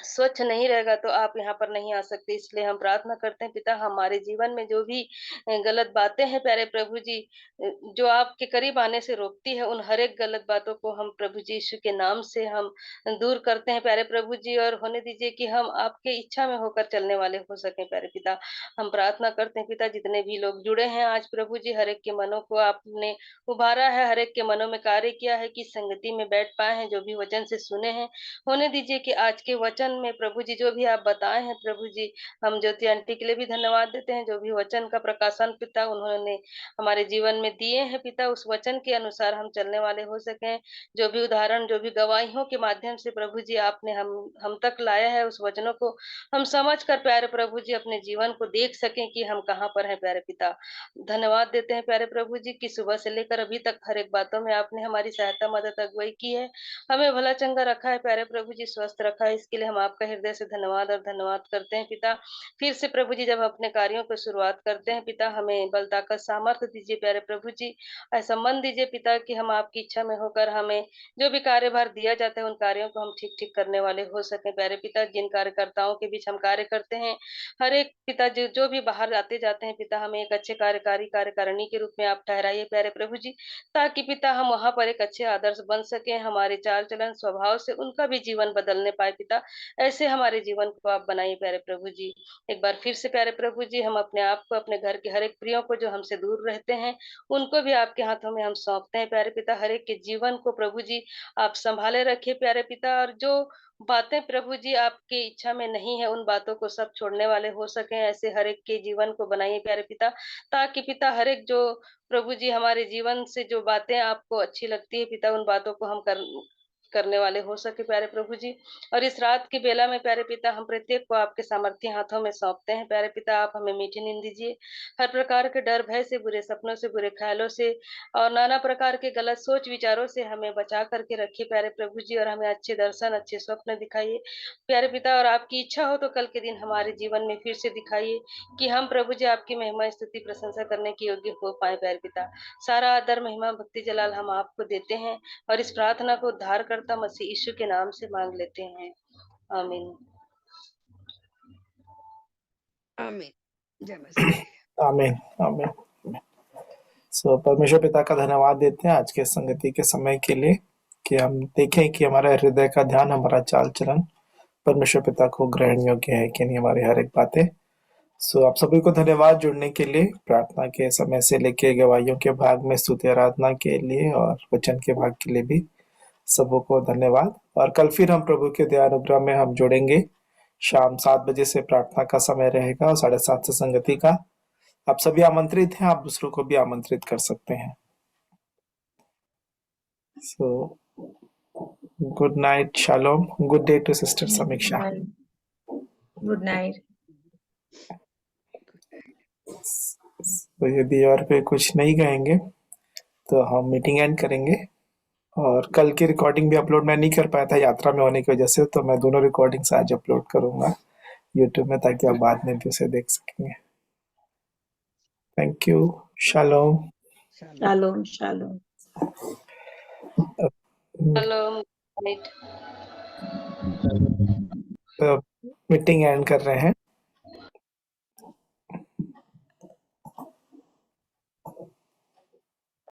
स्वच्छ नहीं रहेगा तो आप यहाँ पर नहीं आ सकते। इसलिए हम प्रार्थना करते हैं पिता हमारे जीवन में जो भी गलत बातें हैं प्यारे प्रभु जी जो आपके करीब आने से रोकती है, उन हर एक गलत बातों को हम प्रभु जी यीशु के नाम से हम दूर करते हैं प्यारे प्रभु जी। और होने दीजिए कि हम आपके इच्छा में होकर चलने वाले हो सके प्यारे पिता। हम प्रार्थना करते हैं पिता जितने भी लोग जुड़े हैं आज प्रभु जी, हर एक के मनों को आपने उभारा है, हर एक के मनों में कार्य किया है कि संगति में बैठ पाए हैं, जो भी वचन से सुने हैं। होने दीजिए कि आज के वचन में प्रभु जी जो भी आप बताए हैं प्रभु जी, हम ज्योति आंटी के लिए भी धन्यवाद देते हैं, जो भी वचन का प्रकाशन पिता उन्होंने हमारे जीवन में दिए हैं पिता, उस वचन के अनुसार हम चलने वाले हो सकें। जो भी उदाहरण, जो भी गवाहियों के माध्यम से प्रभु जी आपने हम तक लाया है, उस वचनों को हम समझ कर प्यारे प्रभु जी अपने जीवन को देख सकें कि हम कहाँ पर हैं प्यारे पिता। धन्यवाद देते हैं प्यारे प्रभु जी की सुबह से लेकर अभी तक हर एक बातों में आपने हमारी सहायता, मदद, अगुवाई की है। हमें भला चंगा रखा है प्यारे प्रभु जी, स्वस्थ रखा है। इसके लिए हम हम आपका हृदय से धन्यवाद और धन्यवाद करते हैं पिता। फिर से प्रभु जी, जब हम अपने कार्यों को शुरुआत करते हैं पिता, हमें बल ताकत सामर्थ्य दीजिए प्यारे प्रभु जी। ऐसा मन दीजिए पिता कि हम आपकी इच्छा में होकर हमें जो भी कार्यभार दिया जाता है उन कार्यों को हम ठीक-ठीक करने वाले हो सकें प्यारे पिता। जिन कार्यकर्ताओं के बीच हम कार्य करते हैं, हर एक पिता जो भी बाहर आते-जाते हैं पिता, हमें एक अच्छे कार्यकारी कार्यकारिणी के रूप में आप ठहराइए प्यारे प्रभु जी, ताकि पिता हम वहाँ पर एक अच्छे आदर्श बन सकें, हमारे चाल-चलन, स्वभाव से उनका भी जीवन बदलने पाए पिता। ऐसे हमारे जीवन को आप बनाइए प्यारे प्रभु जी। एक बार फिर से प्यारे प्रभु जी, हम अपने आप को, अपने घर के हर एक प्रियों को जो हमसे दूर रहते हैं, उनको भी आपके हाथों में हम सौंपते हैं प्यारे पिता। हर एक के जीवन को प्रभु जी आप सँभाले रखिए प्यारे पिता, और जो बातें प्रभु जी आपकी इच्छा में नहीं है, उन बातों को सब छोड़ने वाले हो सकें, ऐसे हर एक के जीवन को बनाइए प्यारे पिता। ताकि पिता हर एक जो प्रभु जी हमारे जीवन से जो बातें आपको अच्छी लगती है पिता, उन बातों को हम करने वाले हो सके प्यारे प्रभु जी। और इस रात की बेला में प्यारे पिता, हम प्रत्येक को आपके सामर्थ्य हाथों में सौंपते हैं प्यारे पिता। आप हमें मीठी नींद दीजिए, हर प्रकार के डर भय से, बुरे सपनों से, बुरे ख्यालों से और नाना प्रकार के गलत सोच विचारों से हमें बचा करके रखिए प्यारे प्रभु जी, और हमें अच्छे दर्शन, अच्छे स्वप्न दिखाइए प्यारे पिता। और आपकी इच्छा हो तो कल के दिन हमारे जीवन में फिर से दिखाइए कि हम प्रभु जी आपकी महिमा, स्तुति, प्रशंसा करने के योग्य हो पाए प्यारे पिता। सारा आदर, महिमा, भक्ति, जलाल हम आपको देते हैं, और इस प्रार्थना को उद्धारकर्ता मसीह यीशु के नाम से मांग लेते हैं, आमीन। आमीन। जय मसीह। आमीन आमीन। सो परमेश्वर पिता का धन्यवाद देते हैं आज के संगति के समय के लिए, कि हम देखें कि हमारा हृदय का ध्यान, हमारा चाल चलन परमेश्वर पिता को ग्रहण योग्य है कि नहीं, हमारी हर एक बातें। सो आप सभी को धन्यवाद जुड़ने के लिए, प्रार्थना के समय से लेके गवाहियों के भाग में स्तुति आराधना के लिए और वचन के भाग के लिए भी सबको धन्यवाद। और कल फिर हम प्रभु के दया अनुग्रह में हम जुड़ेंगे। शाम 7 बजे से प्रार्थना का समय रहेगा और 7:30 से संगति का। आप सभी आमंत्रित हैं, आप दूसरों को भी आमंत्रित कर सकते हैं। सो गुड नाइट, शालोम, good day to sister Samiksha. Good night. तो यदि और कोई कुछ नहीं कहेंगे तो हम मीटिंग एंड करेंगे। और कल की रिकॉर्डिंग भी अपलोड मैं नहीं कर पाया था यात्रा में होने की वजह से, तो मैं दोनों रिकॉर्डिंग्स आज अपलोड करूंगा यूट्यूब में, ताकि आप बाद में भी उसे देख सकेंगे। Thank you. Shalom. Shalom shalom. Hello, meeting and कर रहे हैं।